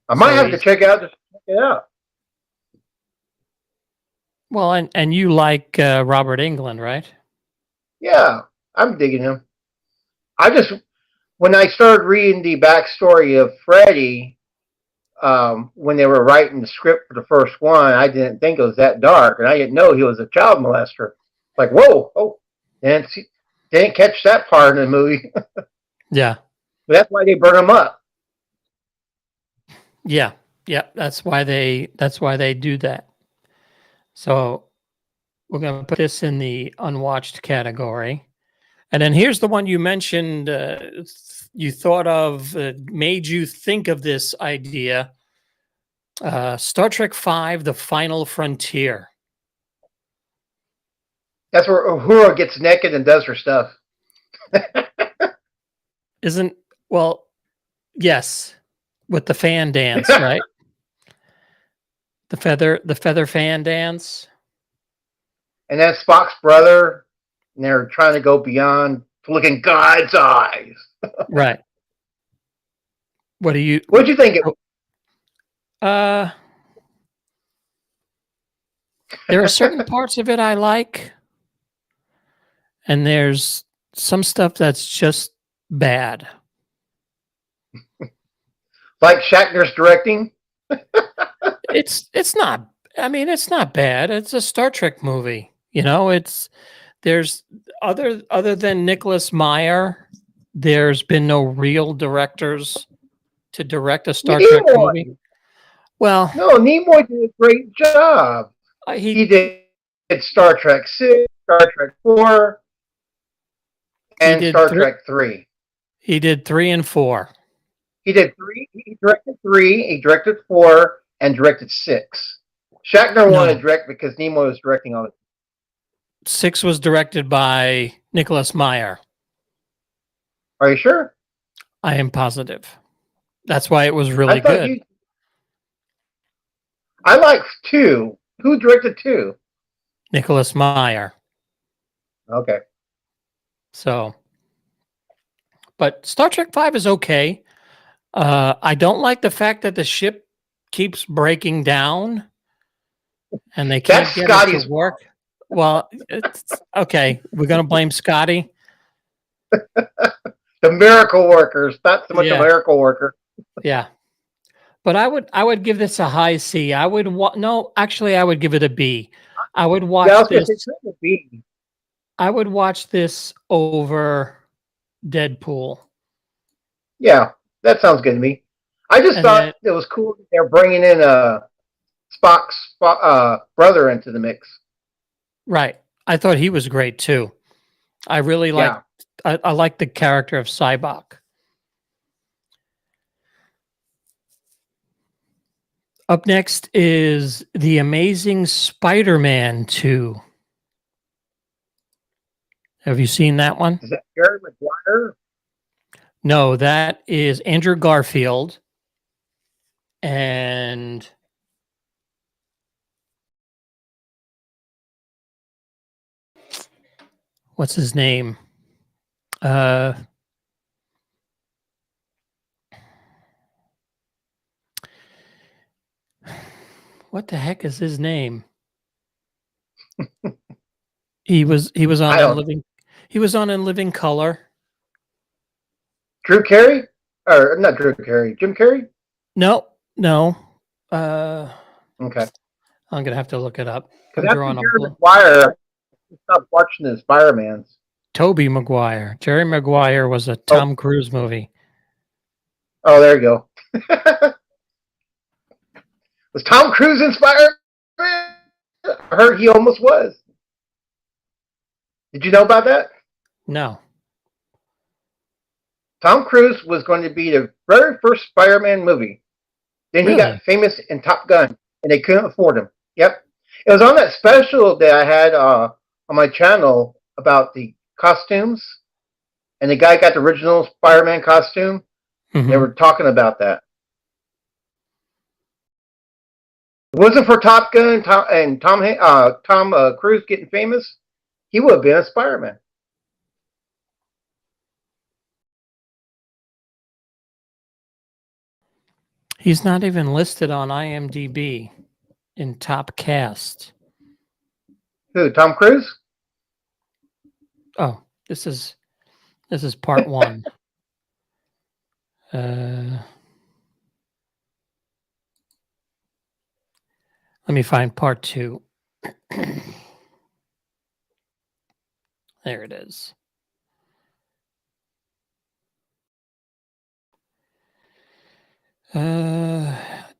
I might have to check it out. Well, and you like Robert Englund, right? Yeah, I'm digging him. When I started reading the backstory of Freddy, when they were writing the script for the first one, I didn't think it was that dark, and I didn't know he was a child molester. Like, whoa, oh, didn't catch that part in the movie. Yeah. But that's why they burn him up. Yeah. Yeah. That's why they do that. So we're going to put this in the unwatched category. And then here's the one you mentioned, you thought of, made you think of this idea. Star Trek V: The Final Frontier. That's where Uhura gets naked and does her stuff. Isn't well, yes, with the fan dance, right? The feather fan dance. And that's Spock's brother, and they're trying to go beyond to look in God's eyes. Right. What do you? What'd you think? There are certain parts of it I like, and there's some stuff that's just bad. Like Shatner's directing? It's not. I mean, it's not bad. It's a Star Trek movie. You know, there's other than Nicholas Meyer, there's been no real directors to direct a Star Trek movie. Well, no, Nimoy did a great job. He did Star Trek 6, Star Trek 4, and Star Trek 3. He did 3 and 4. He did 3. He directed 3. He directed 4, and directed 6. Shatner wanted to direct because Nimoy was directing all it. 6 was directed by Nicholas Meyer. Are you sure? I am positive. That's why it was really good. I like 2. Who directed 2? Nicholas Meyer. Okay. So, but Star Trek V is okay. I don't like the fact that the ship keeps breaking down and they can't get it to work. Well, it's okay. We're going to blame Scotty. The miracle workers, not so much a miracle worker. Yeah. But I would give this a high C. I would actually I would give it a B. I would watch this. I would watch this over Deadpool. Yeah, that sounds good to me. I just thought it was cool that they're bringing in Spock's brother into the mix. Right. I thought he was great too. I really liked I like the character of Sybok. Up next is The Amazing Spider-Man 2. Have you seen that one? Is that Jerry Maguire? No, that is Andrew Garfield. And what's his name? What the heck is his name? He was on In Living Color. Drew Carey? Or not Drew Carey, Jim Carrey? No. Okay. I'm gonna have to look it up. Because after Jerry Maguire, I stopped watching the Spider-Mans. Tobey Maguire. Jerry Maguire was a Tom Cruise movie. Oh, there you go. Was Tom Cruise in Spider-Man? I heard he almost was. Did you know about that? No. Tom Cruise was going to be the very first Spider-Man movie. Then he got famous in Top Gun, and they couldn't afford him. Yep. It was on that special that I had on my channel about the costumes, and the guy got the original Spider-Man costume. Mm-hmm. They were talking about that. If it wasn't for Top Gun and Tom Cruise getting famous, he would have been a Spider-Man. He's not even listed on IMDb in top cast. Who, Tom Cruise? Oh, this is part 1. Let me find part 2. There it is.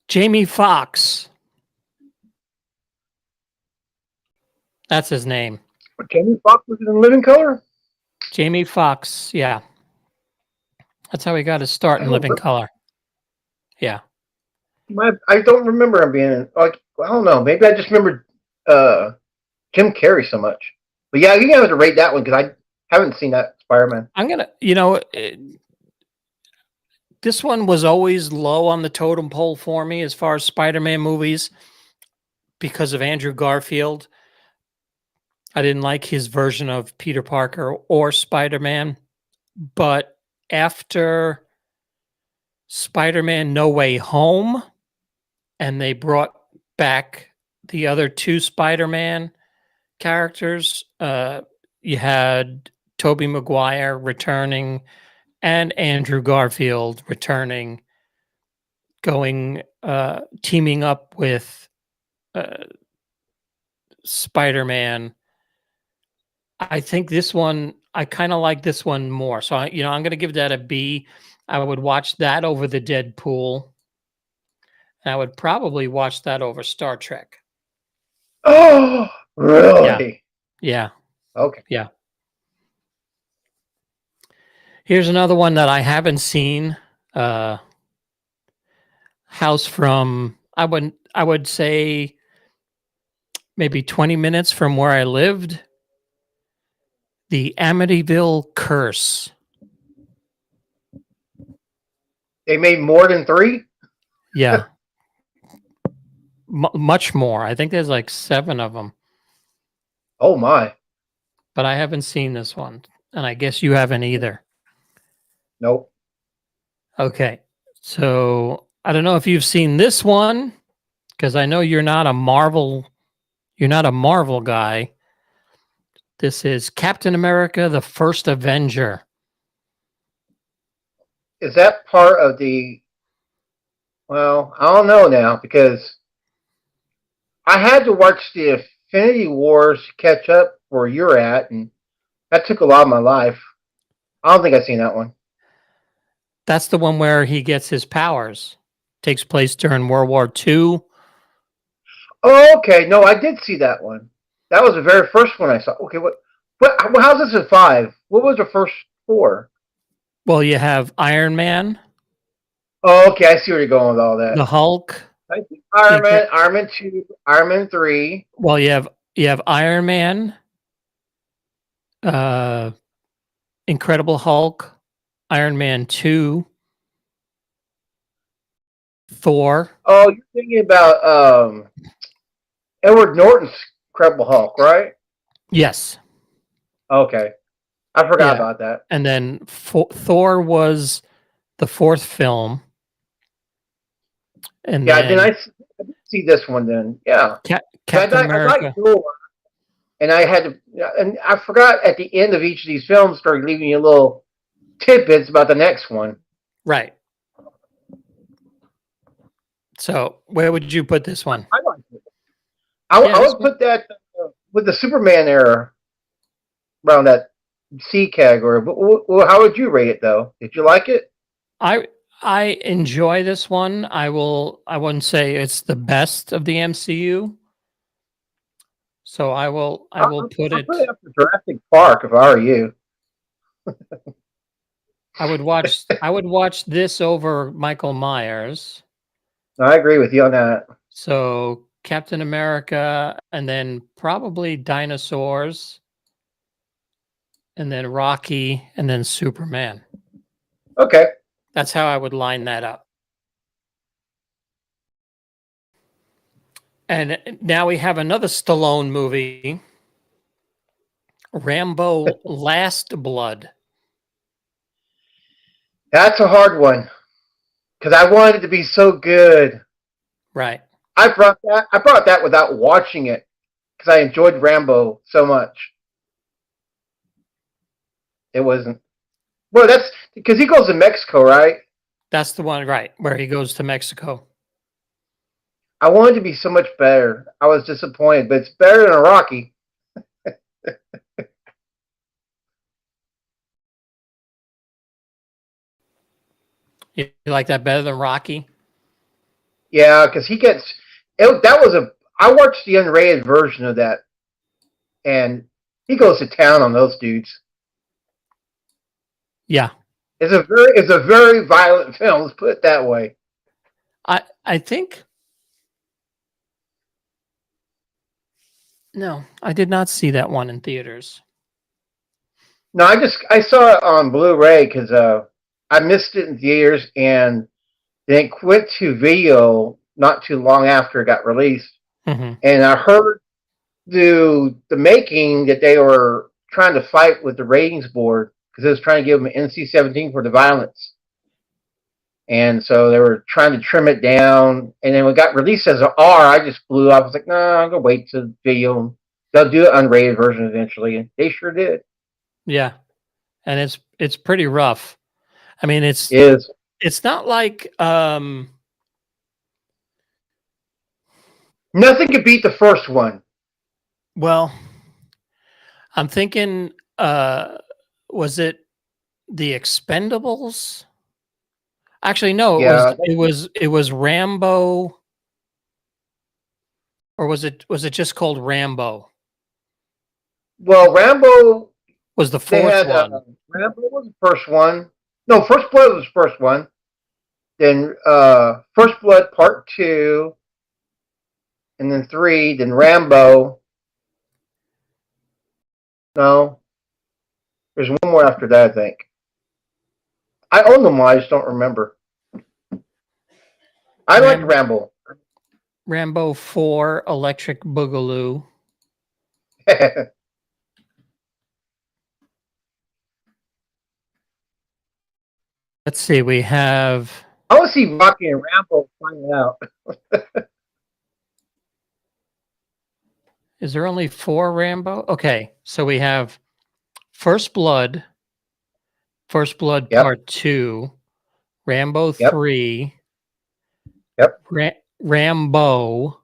Jamie Foxx. That's his name. Jamie Foxx was in Living Color? Jamie Foxx, yeah. That's how he got his start in Living Color. Yeah. I don't remember him being like. I don't know. Maybe I just remember Jim Carrey so much. But yeah, you have to rate that one because I haven't seen that Spider-Man. I'm gonna, this one was always low on the totem pole for me as far as Spider-Man movies because of Andrew Garfield. I didn't like his version of Peter Parker or Spider-Man, but after Spider-Man No Way Home and they brought back the other two Spider-Man characters, you had Tobey Maguire returning and Andrew Garfield returning, teaming up with Spider-Man. I think this one, I kind of like this one more. So, I'm going to give that a B. I would watch that over the Deadpool. And I would probably watch that over Star Trek. Oh, really? Yeah. Okay. Yeah. Here's another one that I haven't seen. House from, I would say maybe 20 minutes from where I lived. The Amityville Curse. They made more than 3? Yeah. Much more. I think there's like 7 of them. Oh my. But I haven't seen this one. And I guess you haven't either. Nope. Okay. So I don't know if you've seen this one, because I know you're not a Marvel guy. This is Captain America, the First Avenger. Is that part of the? Well, I don't know now because I had to watch the Infinity Wars to catch up where you're at, and that took a lot of my life. I don't think I've seen that one. That's the one where he gets his powers. Takes place during World War II. Oh, okay. No, I did see that one. That was the very first one I saw. Okay, what? How's this in 5? What was the first 4? Well, you have Iron Man. Oh, okay. I see where you're going with all that. The Hulk. Iron Man, Iron Man 2, Iron Man 3. Well, you have Iron Man, Incredible Hulk, Iron Man 2, Thor. Oh, you're thinking about Edward Norton's Incredible Hulk, right? Yes. Okay. I forgot about that. And then Thor was the 4th film. And then I did see this one then. Yeah. Captain America. I liked Thor, and I had to, and I forgot at the end of each of these films started leaving you little tidbits about the next one. Right. So where would you put this one? I liked it. I would put that with the Superman era around that C category. But how would you rate it though? Did you like it? I enjoy this one. I wouldn't say it's the best of the MCU. So I will put it. Put it up to Jurassic Park if I were you. I would watch this over Michael Myers. I agree with you on that. So Captain America, and then probably dinosaurs, and then Rocky, and then Superman. Okay. That's how I would line that up. And now we have another Stallone movie, Rambo Last Blood. That's a hard one because I wanted it to be so good. Right. I brought that without watching it because I enjoyed Rambo so much. It wasn't. Well, that's because he goes to Mexico, right? That's the one, right, where he goes to Mexico. I wanted to be so much better. I was disappointed, but it's better than a Rocky. You like that better than Rocky? Yeah, because he gets I watched the unrated version of that, and he goes to town on those dudes. Yeah, it's a very violent film. Let's put it that way. I think no, I did not see that one in theaters. No, I saw it on Blu-ray because I missed it in theaters and then it went to video not too long after it got released. Mm-hmm. And I heard the making that they were trying to fight with the ratings board because it was trying to give them an NC-17 for the violence. And so they were trying to trim it down. And then when it got released as an R, I just blew up. I was like, no, I'm going to wait to video. They'll do an unrated version eventually. And they sure did. Yeah, and it's pretty rough. I mean, It is. it's not like Nothing could beat the first one. well, I'm thinking was it The Expendables? Actually, no, Yeah. it was Rambo, or was it just called Rambo? Well, Rambo, Was the they fourth had one? Rambo was the first one. No, First Blood was the first one. Then First Blood Part 2, and then 3, then Rambo. No, there's one more after that, I think. I own them all, I just don't remember. I like Rambo. Rambo 4, Electric Boogaloo. Let's see, we have. I want to see Rocky and Rambo find out. Is there only 4 Rambo? Okay, so we have First Blood Yep. Part 2, Rambo Yep. 3, Yep. Rambo,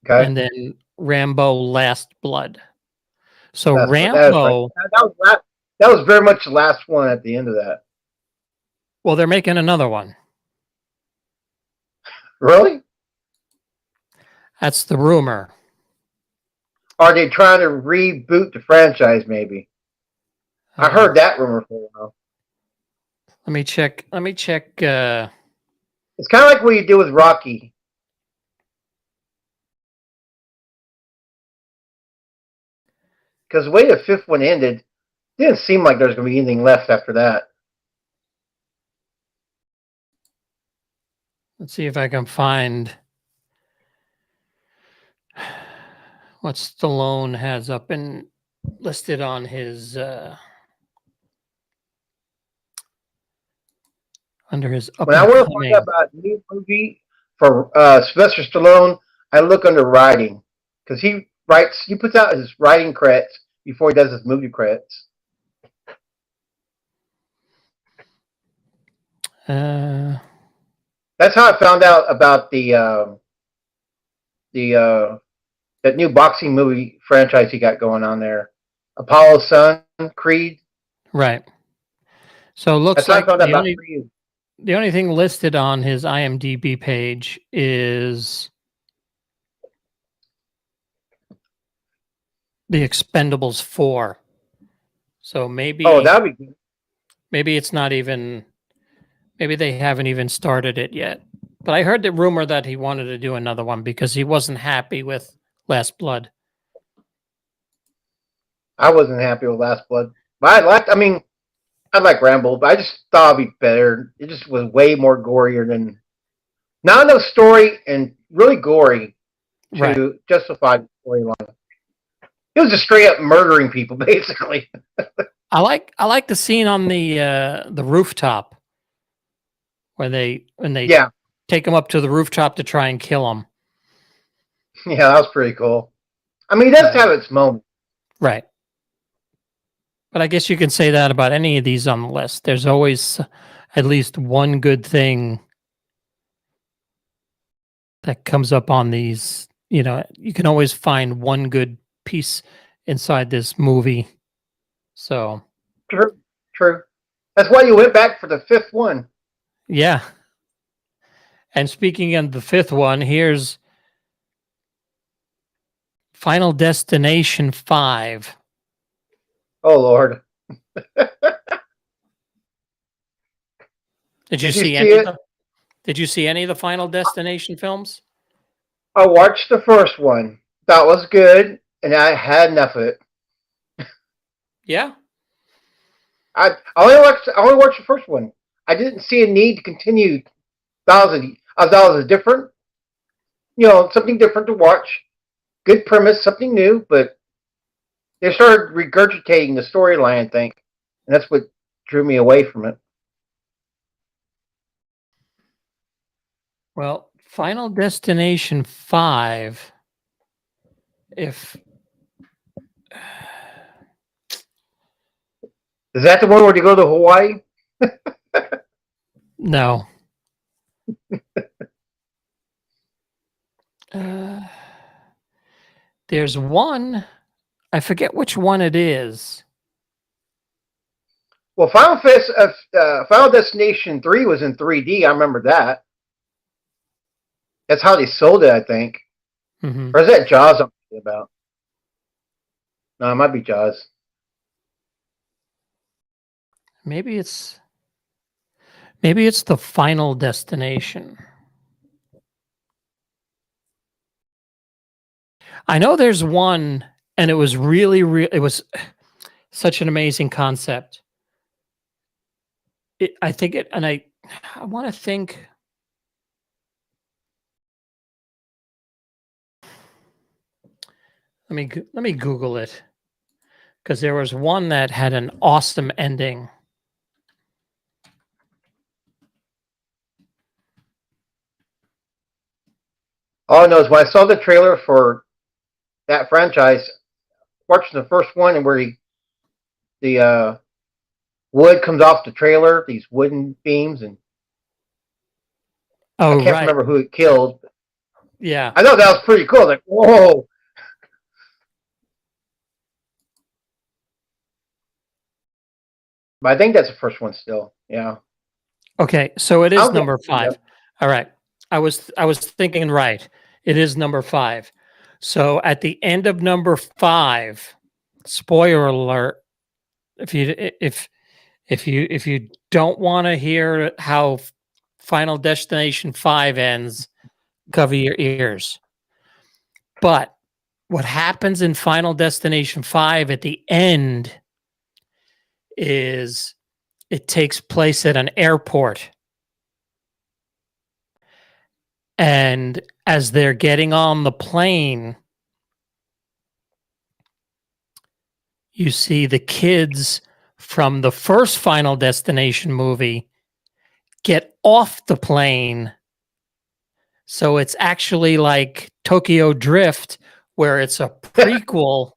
Okay. and then Rambo Last Blood. So That's Rambo, right. That was very much the last one at the end of that. well, they're making another one. Really? That's the rumor. Are they trying to reboot the franchise, maybe? I heard that rumor for a while. Let me check. It's kind of like what you did with Rocky. Because the way the fifth one ended, it didn't seem like there was going to be anything left after that. Let's see if I can find what Stallone has up and listed on his under his up. When I want to find out about a new movie for Sylvester Stallone, I look under writing because he puts out his writing credits before he does his movie credits. That's how I found out about that new boxing movie franchise he got going on there, Apollo's Son, Creed. Right. So it looks That's like the only thing listed on his IMDb page is The Expendables 4. So maybe that'd be good. Maybe it's not even. Maybe they haven't even started it yet. But I heard the rumor that he wanted to do another one because he wasn't happy with Last Blood. I wasn't happy with Last Blood, but I like Rambo, but I just thought it'd be better. It just was way more gorier than not enough story and really gory to justify the storyline. It was just straight up murdering people, basically. I like the scene on the rooftop when they take him up to the rooftop to try and kill him. Yeah, that was pretty cool. I mean, it does have its moment. Right. But I guess you can say that about any of these on the list. There's always at least one good thing that comes up on these. You know, you can always find one good piece inside this movie. So True. That's why you went back for the fifth one. Yeah. And speaking of the fifth one, here's Final Destination 5. Oh, Lord. Did you see any of them? Did you see any of the Final Destination films? I watched the first one. That was good, and I had enough of it. Yeah. I only watched the first one. I didn't see a need to continue. I thought it was different, something different to watch. Good premise, something new, but they started regurgitating the storyline, I think, and that's what drew me away from it. Well, Final Destination 5, if Is that the one where they go to Hawaii? no. Uh, there's one, I forget which one it is. Well, Final Destination 3 was in 3D. I remember that. That's how they sold it, I think. Mm-hmm. Or is that Jaws I'm thinking about? No, it might be Jaws. Maybe it's the Final Destination. I know there's one, and it was it was such an amazing concept. I think it, and I want to think. Let me Google it, because there was one that had an awesome ending. All I know is when I saw the trailer for that franchise, watching the first one and where the wood comes off the trailer, these wooden beams, and I can't remember who it killed. Yeah, I thought that was pretty cool. Like, whoa. But I think that's the first one still. Yeah. okay, so it is number 5. Yep. All right. I was thinking right. It is number 5. So at the end of number 5, spoiler alert, if you don't want to hear how Final Destination 5 ends, cover your ears. But what happens in Final Destination 5 at the end is it takes place at an airport. And as they're getting on the plane, you see the kids from the first Final Destination movie get off the plane. So it's actually like Tokyo Drift, where it's a prequel.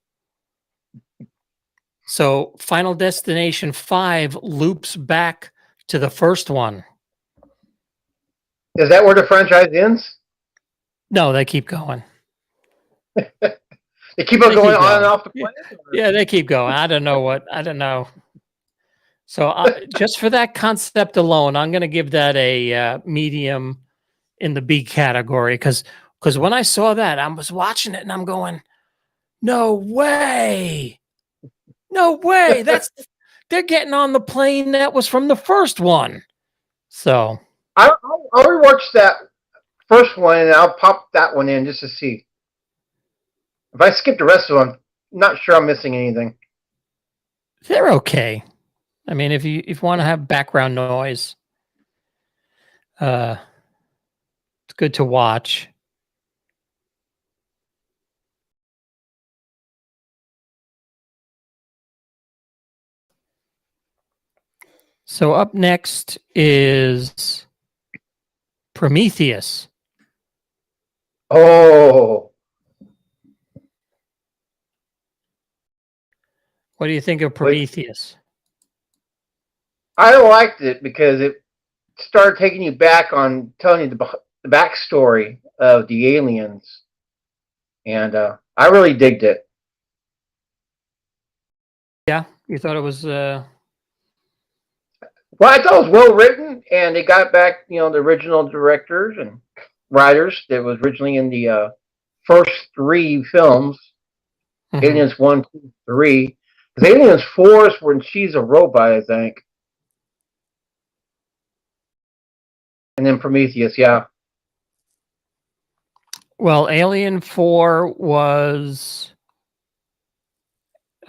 So Final Destination 5 loops back to the first one. Is that where the franchise ends? No, they keep going. They keep on going on and off the planet? Yeah, they keep going. I don't know. So just for that concept alone, I'm going to give that a medium in the B category, because when I saw that, I was watching it and I'm going, no way. They're getting on the plane that was from the first one. So I'll rewatch that first one and I'll pop that one in just to see. If I skip the rest of them, I'm not sure I'm missing anything. they're okay. I mean, if you want to have background noise, it's good to watch. So up next is Prometheus. Oh. What do you think of Prometheus? I liked it because it started taking you back on telling you the backstory of the aliens. And I really digged it. Yeah, you thought it was... Well, I thought it was well written, and they got back, the original directors and writers that was originally in the first 3 films. Mm-hmm. Aliens 1, 2, 3. Because Aliens 4 is when she's a robot, I think. and then Prometheus. Yeah, Well, Alien 4 was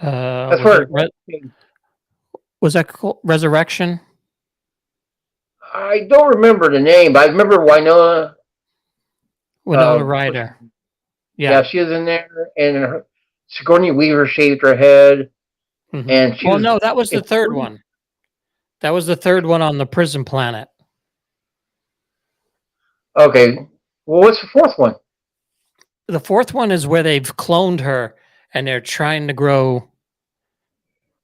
that's was it where. was that called Resurrection? I don't remember the name, but I remember Winona. Winona What's Ryder. Yeah, Yeah. she was in there, and Sigourney Weaver shaved her head, and she Well, was. no, that was the third one. That was the third one on the prison planet. Okay, well, what's the fourth one? The fourth one is where they've cloned her and they're trying to grow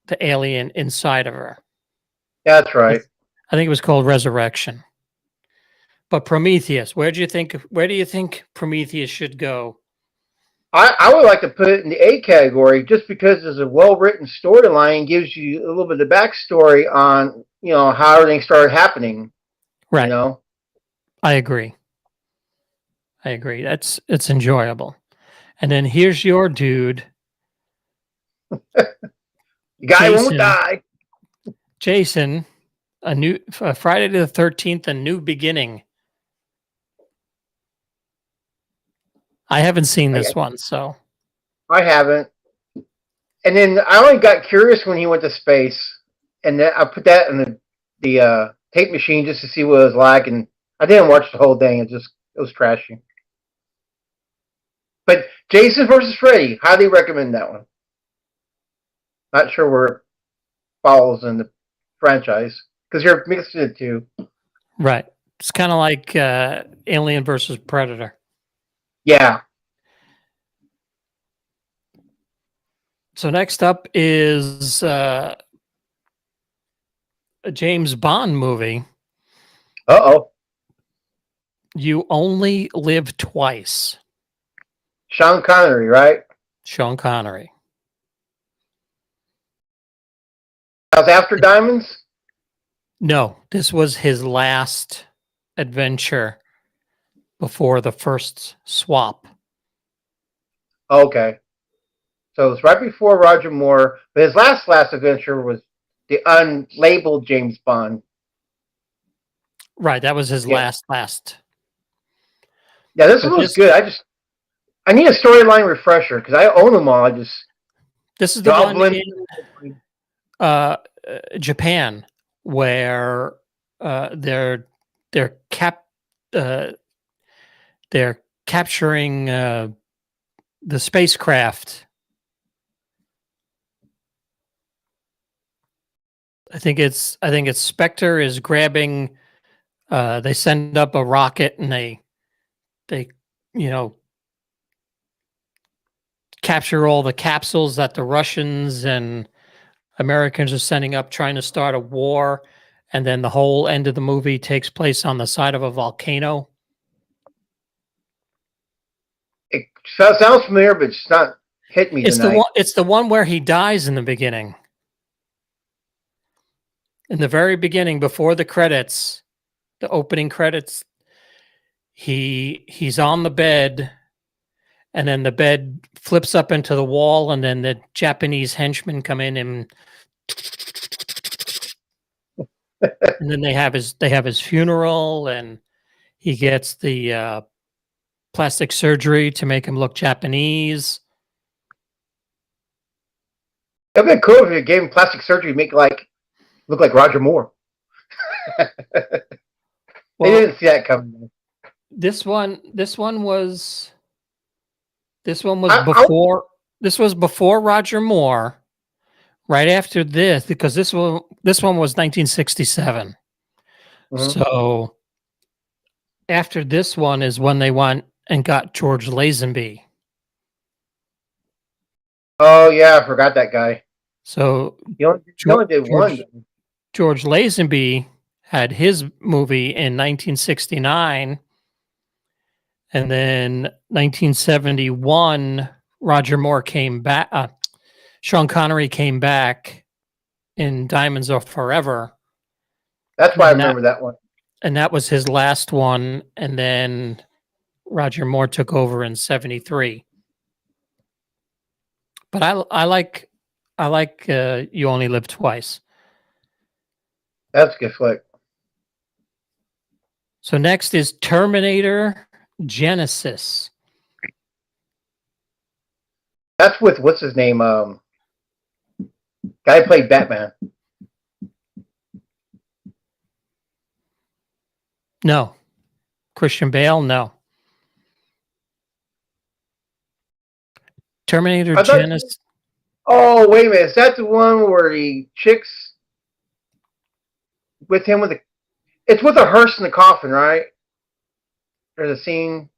the alien inside of her. That's right. I think it was called Resurrection. But Prometheus, where do you think Prometheus should go? I would like to put it in the A category just because it's a well written storyline, gives you a little bit of backstory on how everything started happening. Right. You know, I agree. It's enjoyable. And then here's your dude. the guy won't die. Jason, a new Friday the 13th, a new beginning. I haven't seen this one, so I haven't. And then I only got curious when he went to space, and then I put that in the tape machine just to see what it was like, and I didn't watch the whole thing. It was trashy. But Jason versus Freddy, highly recommend that one. Not sure where it falls in the franchise because you're mixing the two. right. It's kind of like Alien versus Predator. Yeah. So next up is a James Bond movie. Uh-oh. You Only Live Twice. Sean Connery, right? Sean Connery. That was after Diamonds? No, this was his last adventure before the first swap. Okay. So it was right before Roger Moore, but his last adventure was the unlabeled James Bond. Right, that was his last. Yeah, this one was good. I need a storyline refresher because I own them all. This is the one in Japan where they're capturing the spacecraft. I think it's Spectre is grabbing. They send up a rocket and they capture all the capsules that the Russians and Americans are sending up, trying to start a war. And then the whole end of the movie takes place on the side of a volcano. It sounds familiar, but it's not hit me tonight. It's the one where he dies in the beginning. In the very beginning, before the credits, the opening credits, he's on the bed, and then the bed flips up into the wall, and then the Japanese henchmen come in and and then they have his funeral, and he gets the plastic surgery to make him look Japanese. It'd be cool if you gave him plastic surgery, look like Roger Moore. Well, they didn't see that coming. This one was before. This was before Roger Moore. Right after this, because this one was 1967. Mm-hmm. So after this one is when they went and got George Lazenby. Oh yeah, I forgot that guy. So he only did one. George Lazenby had his movie in 1969, and then 1971, Roger Moore came back. Sean Connery came back in Diamonds Are Forever. That's why I remember that one. And that was his last one. And then Roger Moore took over in 73. But I like You Only Live Twice. That's a good flick. So next is Terminator Genesis. That's with what's his name? Guy who played Batman. No. Christian Bale? No. Terminator I thought. Genesis. Oh, wait a minute. Is that the one where the chicks with him with the? It's with a hearse in the coffin, right? There's a scene.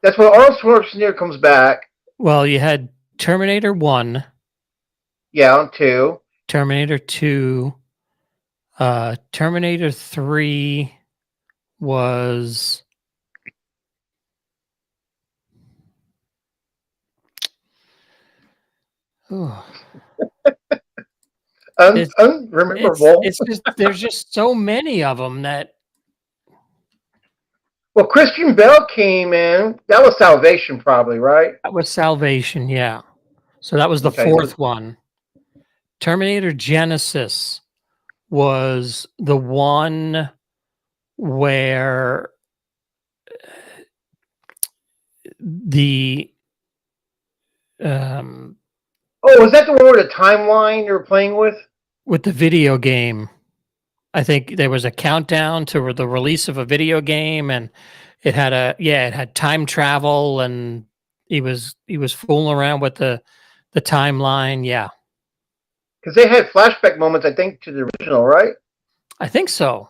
That's when Arnold Schwarzenegger comes back. Well, you had Terminator 1, Yeah, on 2. Terminator 2, Terminator 3 was oh, Unrememberable. it's just there's just so many of them that Well, Christian Bale came in. That was Salvation, probably, right? was Salvation, yeah. So that was the Okay, fourth one. Terminator Genesis was the one where the Oh, was that the one with the timeline you were playing with? with the video game. I think there was a countdown to the release of a video game, and it had time travel, and he was fooling around with the timeline. Yeah, Because they had flashback moments, I think, to the original, right? I think so.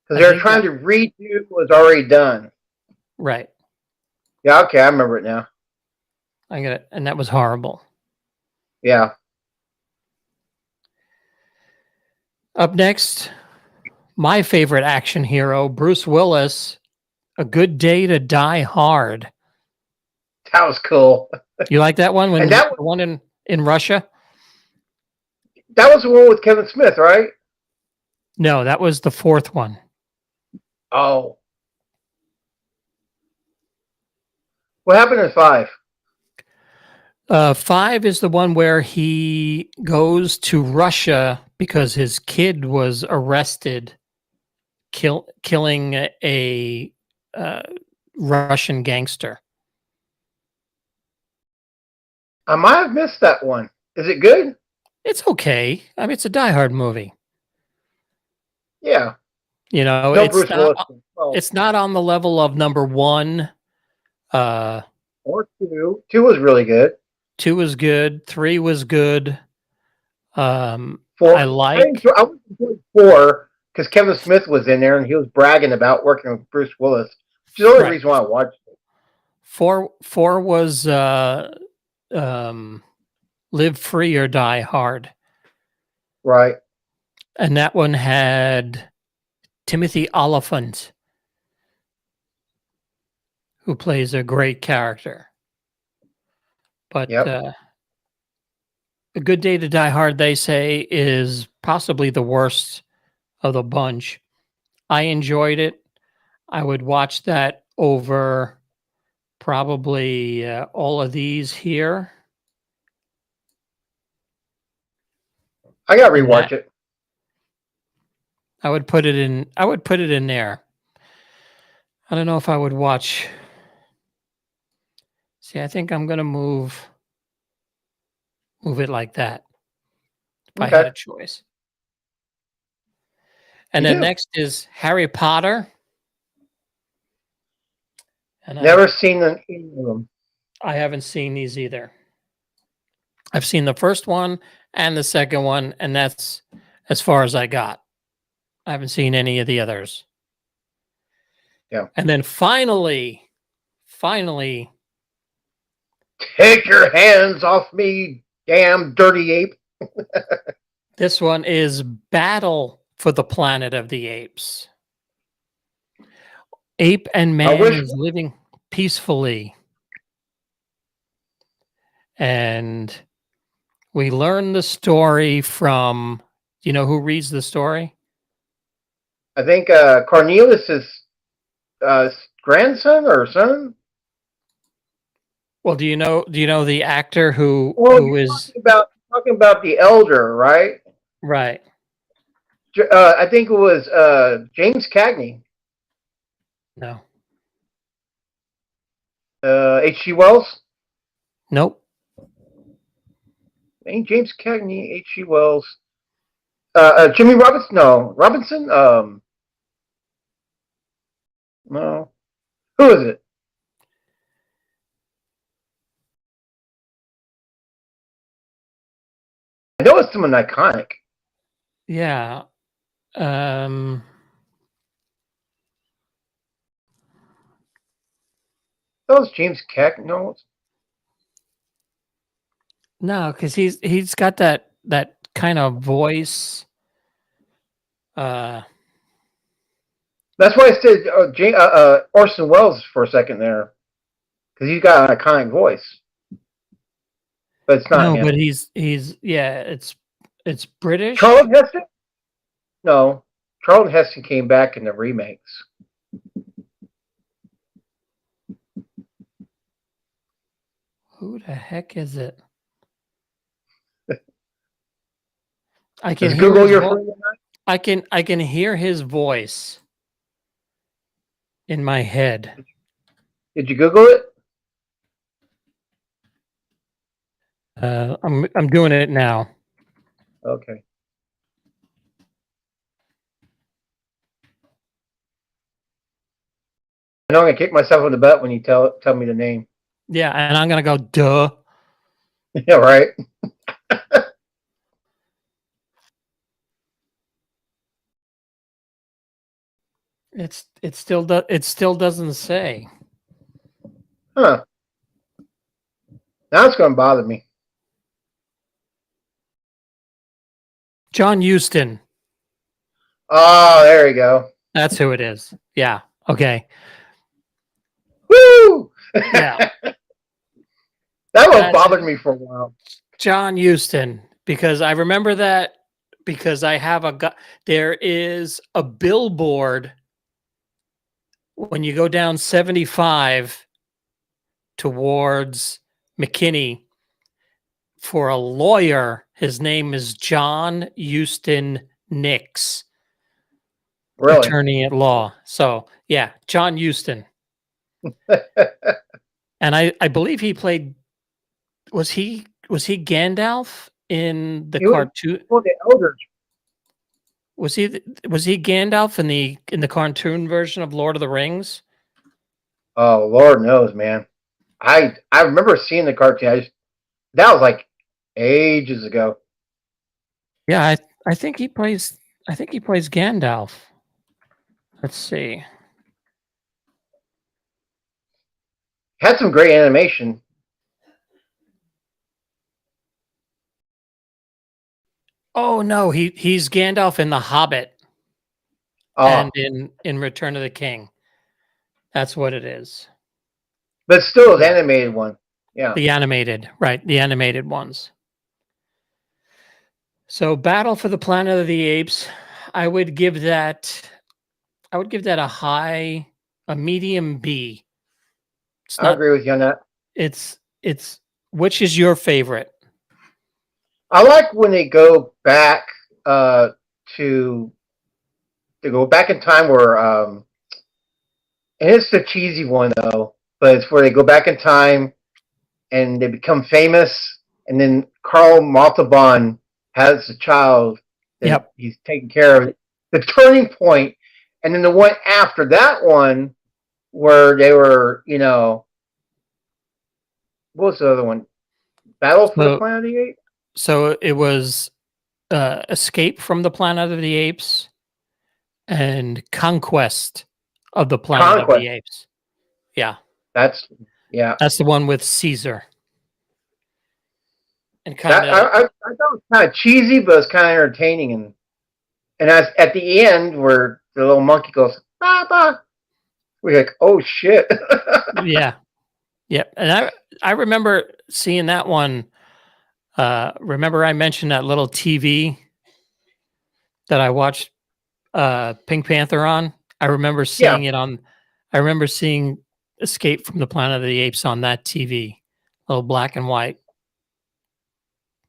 Because they were trying to redo what was already done. Right. Yeah, okay, I remember it now. I get it, and that was horrible. Yeah. Up next, my favorite action hero, Bruce Willis, A Good Day to Die Hard. That was cool. You like that one? And that was the one in Russia? That was the one with Kevin Smith, right? No, that was the fourth one. Oh. What happened in 5? 5 is the one where he goes to Russia because his kid was arrested killing a Russian gangster. I might have missed that one. Is it good? It's okay. I mean, it's a Die Hard movie. Yeah. You know, No Bruce Willis. it's not on the level of number 1. Or 2. 2 was really good. 2 was good. 3 was good. 4. I was enjoying 4 because Kevin Smith was in there and he was bragging about working with Bruce Willis. Which is the only reason why I watched it. 4 was Live Free or Die Hard. Right. And that one had Timothy Olyphant, who plays a great character. But A Good Day to Die Hard, they say, is possibly the worst of the bunch. I enjoyed it. I would watch that over probably all of these here. I gotta rewatch it. I would put it in there. I don't know if I would watch. See, I think I'm gonna move it like that. If I had a choice. And then next is Harry Potter. And never seen any of them. I haven't seen these either. I've seen the first one and the second one, and that's as far as I got. I haven't seen any of the others. Yeah. And then finally, take your hands off me, damn dirty ape. This one is Battle for the Planet of the Apes. Ape and man is living peacefully. And we learn the story from, do you know who reads the story? I think Cornelius's grandson or son. Well, do you know the actor who is talking about the elder, right? Right. I think it was James Cagney. No. H.G. Wells. Nope. Ain't James Cagney, H.G. Wells. Jimmy Robinson. No, Robinson. No. Who is it? I know it's someone iconic. Yeah. That was James Cagney. No. No, because he's got that kind of voice. That's why I said Orson Welles for a second there, because he's got an iconic voice. But it's not No, him. but he's yeah, it's British. Charlton Heston? No. Charlton Heston came back in the remakes. Who the heck is it? I can hear Google his your vo- friend? I can hear his voice in my head. Did you Google it? I'm doing it now. Okay. I know I'm gonna kick myself in the butt when you tell me the name. Yeah, and I'm gonna go duh. Yeah, right. It still doesn't say. Huh. Now it's gonna bother me. John Huston. Oh, there you go. That's who it is. Yeah. Okay. Woo! Yeah. That one bothered me for a while. John Huston, because I remember that because I have there is a billboard when you go down 75 towards McKinney for a lawyer. His name is John Huston Nix, Really? attorney at law. So yeah, John Huston. And I believe he played. Was he Gandalf in the cartoon? Well, the elders. Was he Gandalf in the cartoon version of Lord of the Rings? Oh, Lord knows, man. I remember seeing the cartoon. That was like ages ago. Yeah, I think he plays Gandalf. Let's see. Had some great animation. Oh no, he's Gandalf in The Hobbit and in Return of the King. That's what it is. But still, the animated one. Yeah. The animated, right? The animated ones. So, Battle for the Planet of the Apes, I would give that a medium B. I agree with you on that. It's which is your favorite? I like when they go back to go back in time where and it's the cheesy one though, but it's where they go back in time and they become famous, and then Carl Montalban has a child that he's taking care of. The turning point, and then the one after that one where they were, what was the other one? Battle for the Planet of the Apes? So it was Escape from the Planet of the Apes and Conquest of the Planet of the Apes. Yeah. That's the one with Caesar. And I thought it was kind of cheesy, but it's kind of entertaining. And as at the end where the little monkey goes, "Papa," we're like, "Oh shit!" Yeah. And I remember seeing that one. Remember I mentioned that little TV that I watched Pink Panther on? I remember seeing it on. I remember seeing Escape from the Planet of the Apes on that TV, little black and white.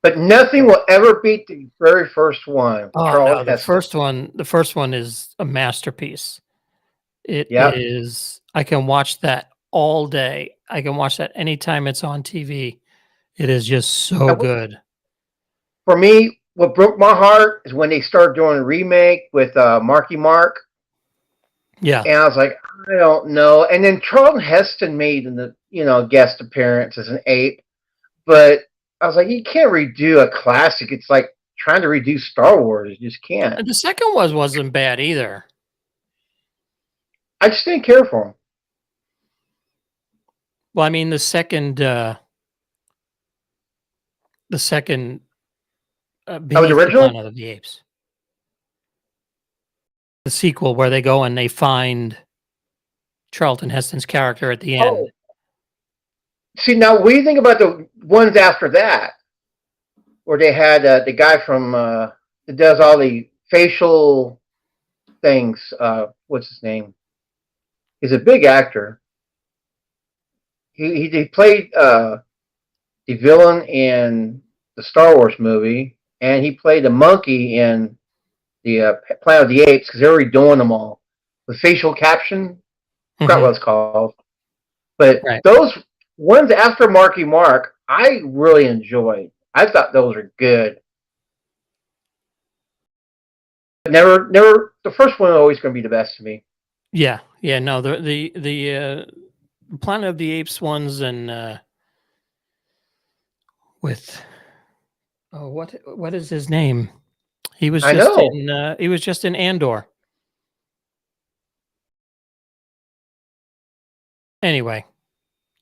But nothing will ever beat the very first one with Oh no, Charlton Heston. the first one is a masterpiece. It Yep. is. I can watch that all day. I can watch that anytime it's on TV. It is just so And good. for me, what broke my heart is when they started doing a remake with Marky Mark, Yeah. and I was like, I don't know. And then Charlton Heston made an guest appearance as an ape, but I was like, you can't redo a classic. It's like trying to redo Star Wars. You just can't. The second wasn't bad either. I just didn't care for him. Well, I mean the second That was Beneath the original. Planet of the Apes. The sequel where they go and they find Charlton Heston's character at the end. Oh, see now, what do you think about the ones after that, where they had the guy from that does all the facial things? What's his name? He's a big actor. He played the villain in the Star Wars movie, and he played the monkey in the Planet of the Apes because they're already doing them all with facial caption. I forgot what it's called. But Right. those ones after Marky Mark, I really enjoyed. I thought those were good. But never. The first one is always going to be the best to me. Yeah, yeah. No, the Planet of the Apes ones and with what is his name? He was I just know. in Andor. Anyway,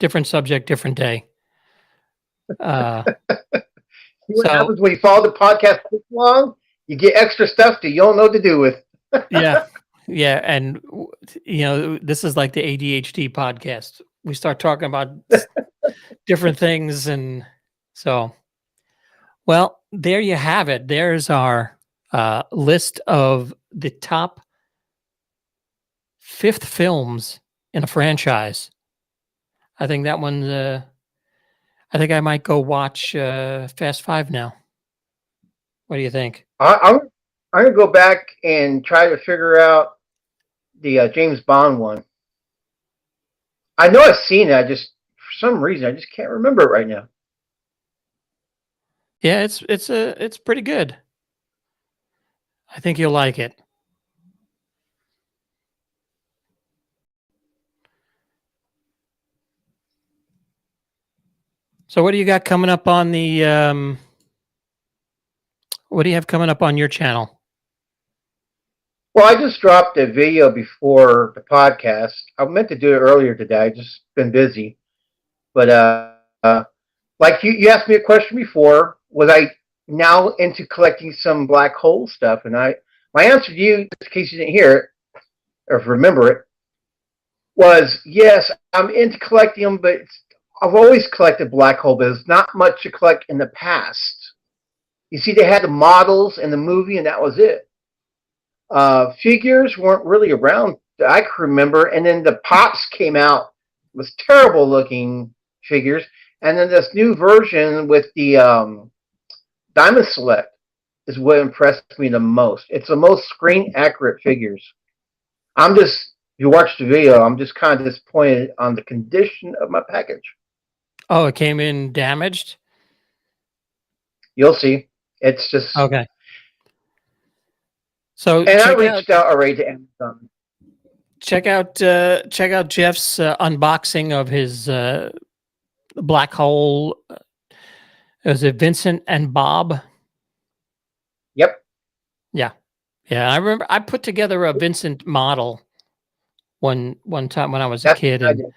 different subject, different day. What happens when you follow the podcast this long? You get extra stuff that you don't know what to do with. Yeah, yeah, and this is like the ADHD podcast. We start talking about different things, and so, well, there you have it. There's our list of the top 5th films in a franchise. I think that one. I think I might go watch Fast 5 now. What do you think? I'm gonna go back and try to figure out the James Bond one. I know I've seen it. I just for some reason I just can't remember it right now. Yeah, it's pretty good. I think you'll like it. So what do you got coming up on the what do you have coming up on your channel? Well, I just dropped a video before the podcast. I meant to do it earlier today. I just been busy. But like you asked me a question before, was I now into collecting some black hole stuff? And my answer to you, just in case you didn't hear it or remember it, was yes, I'm into collecting them, but I've always collected black hole, but there's not much to collect in the past. You see, they had the models in the movie, and that was it. Figures weren't really around that I can remember, and then the Pops came out. It was terrible looking figures, and then this new version with the Diamond Select is what impressed me the most. It's the most screen accurate figures. If you watch the video, I'm just kind of disappointed on the condition of my package. Oh, it came in damaged? You'll see. It's just okay. So and I reached out already to Amazon. Check out Jeff's unboxing of his black hole. Was it Vincent and Bob? Yep. Yeah. I remember I put together a Vincent model one time when I was a kid, and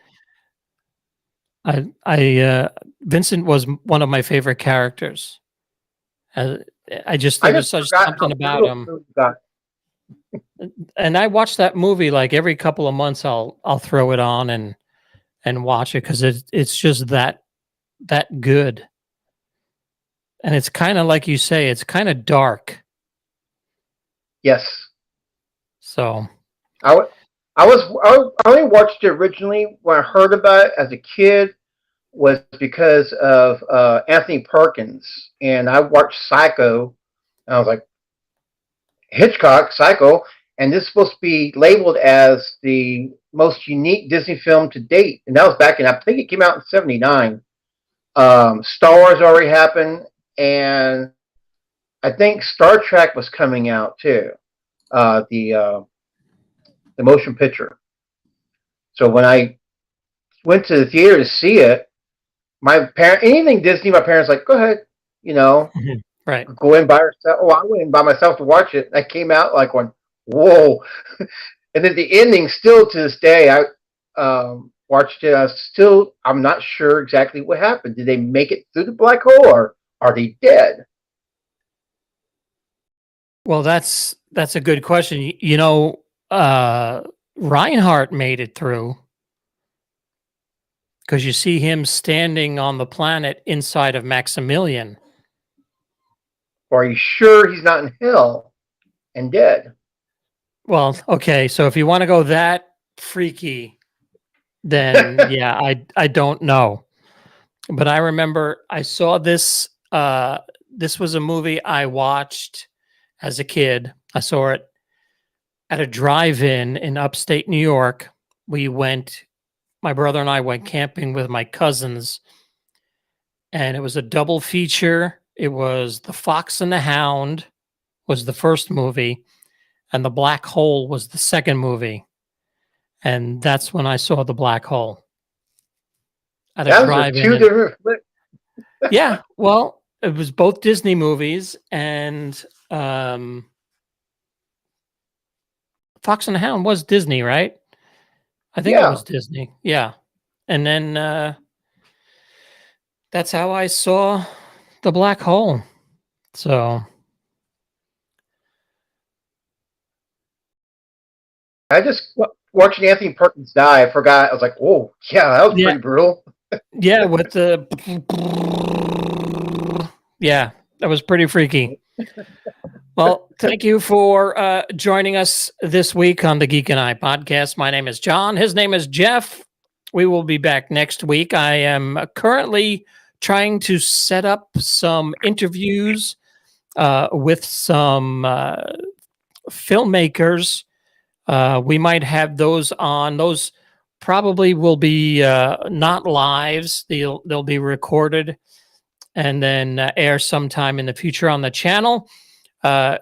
I Vincent was one of my favorite characters. There was such something about him. And I watch that movie like every couple of months. I'll throw it on and watch it because it's just that good. And it's kind of like you say, it's kind of dark. Yes. So I only watched it originally when I heard about it as a kid, was because of Anthony Perkins, and I watched Psycho, and I was like, Hitchcock, Psycho, and this is supposed to be labeled as the most unique Disney film to date, and that was back in, I think it came out in '79. Star Wars already happened, and I think Star Trek was coming out too, the motion picture. So when I went to the theater to see it, anything Disney, my parents like, go ahead, you know, Right. go in by yourself. Oh, I went in by myself to watch it. I came out like going, whoa. And then the ending, still to this day, I watched it. I'm not sure exactly what happened. Did they make it through the black hole, or are they dead? Well, that's a good question. You know, Reinhardt made it through because you see him standing on the planet inside of Maximilian. Or are you sure he's not in hell and dead? Well, okay, so if you want to go that freaky, then yeah, I don't know. But I remember I saw this this was a movie I watched as a kid. I saw it at a drive-in upstate New York. My brother and I went camping with my cousins, and it was a double feature. It was The Fox and the Hound was the first movie, and The Black Hole was the second movie. And that's when I saw The Black Hole at a Those are drive-in. two different flicks. Yeah, well, it was both Disney movies, and Fox and the Hound was Disney, right? I think it Yeah. was Disney. Yeah. And then that's how I saw The Black Hole. So I just watching Anthony Perkins die. I forgot. I was like, "Oh, yeah, that was pretty brutal." Yeah, with the yeah, that was pretty freaky. Well, thank you for joining us this week on the Geek and I podcast. My name is John. His name is Jeff. We will be back next week. I am currently trying to set up some interviews with some filmmakers. We might have those on. Those probably will be not lives. They'll be recorded and then air sometime in the future on the channel.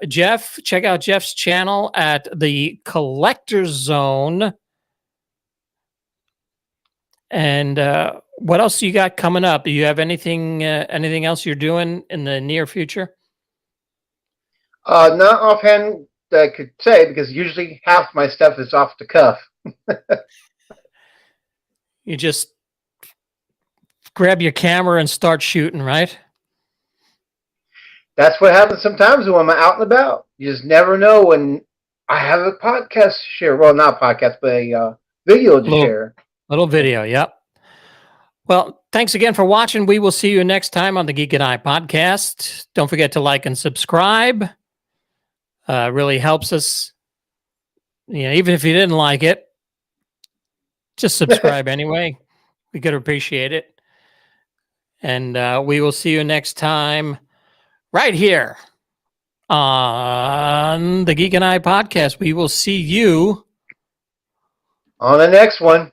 Jeff, check out Jeff's channel at the Collector Zone. And what else you got coming up? Do you have anything else you're doing in the near future? Not offhand that I could say, because usually half my stuff is off the cuff. You just grab your camera and start shooting, right? That's what happens sometimes when I'm out and about. You just never know when I have a podcast to share. Well, not a podcast, but a video to share. Little video, yep. Well, thanks again for watching. We will see you next time on the Geek and I podcast. Don't forget to like and subscribe. Really helps us. You know, even if you didn't like it, just subscribe anyway. We could appreciate it. And we will see you next time right here on the Geek and I podcast. We will see you on the next one.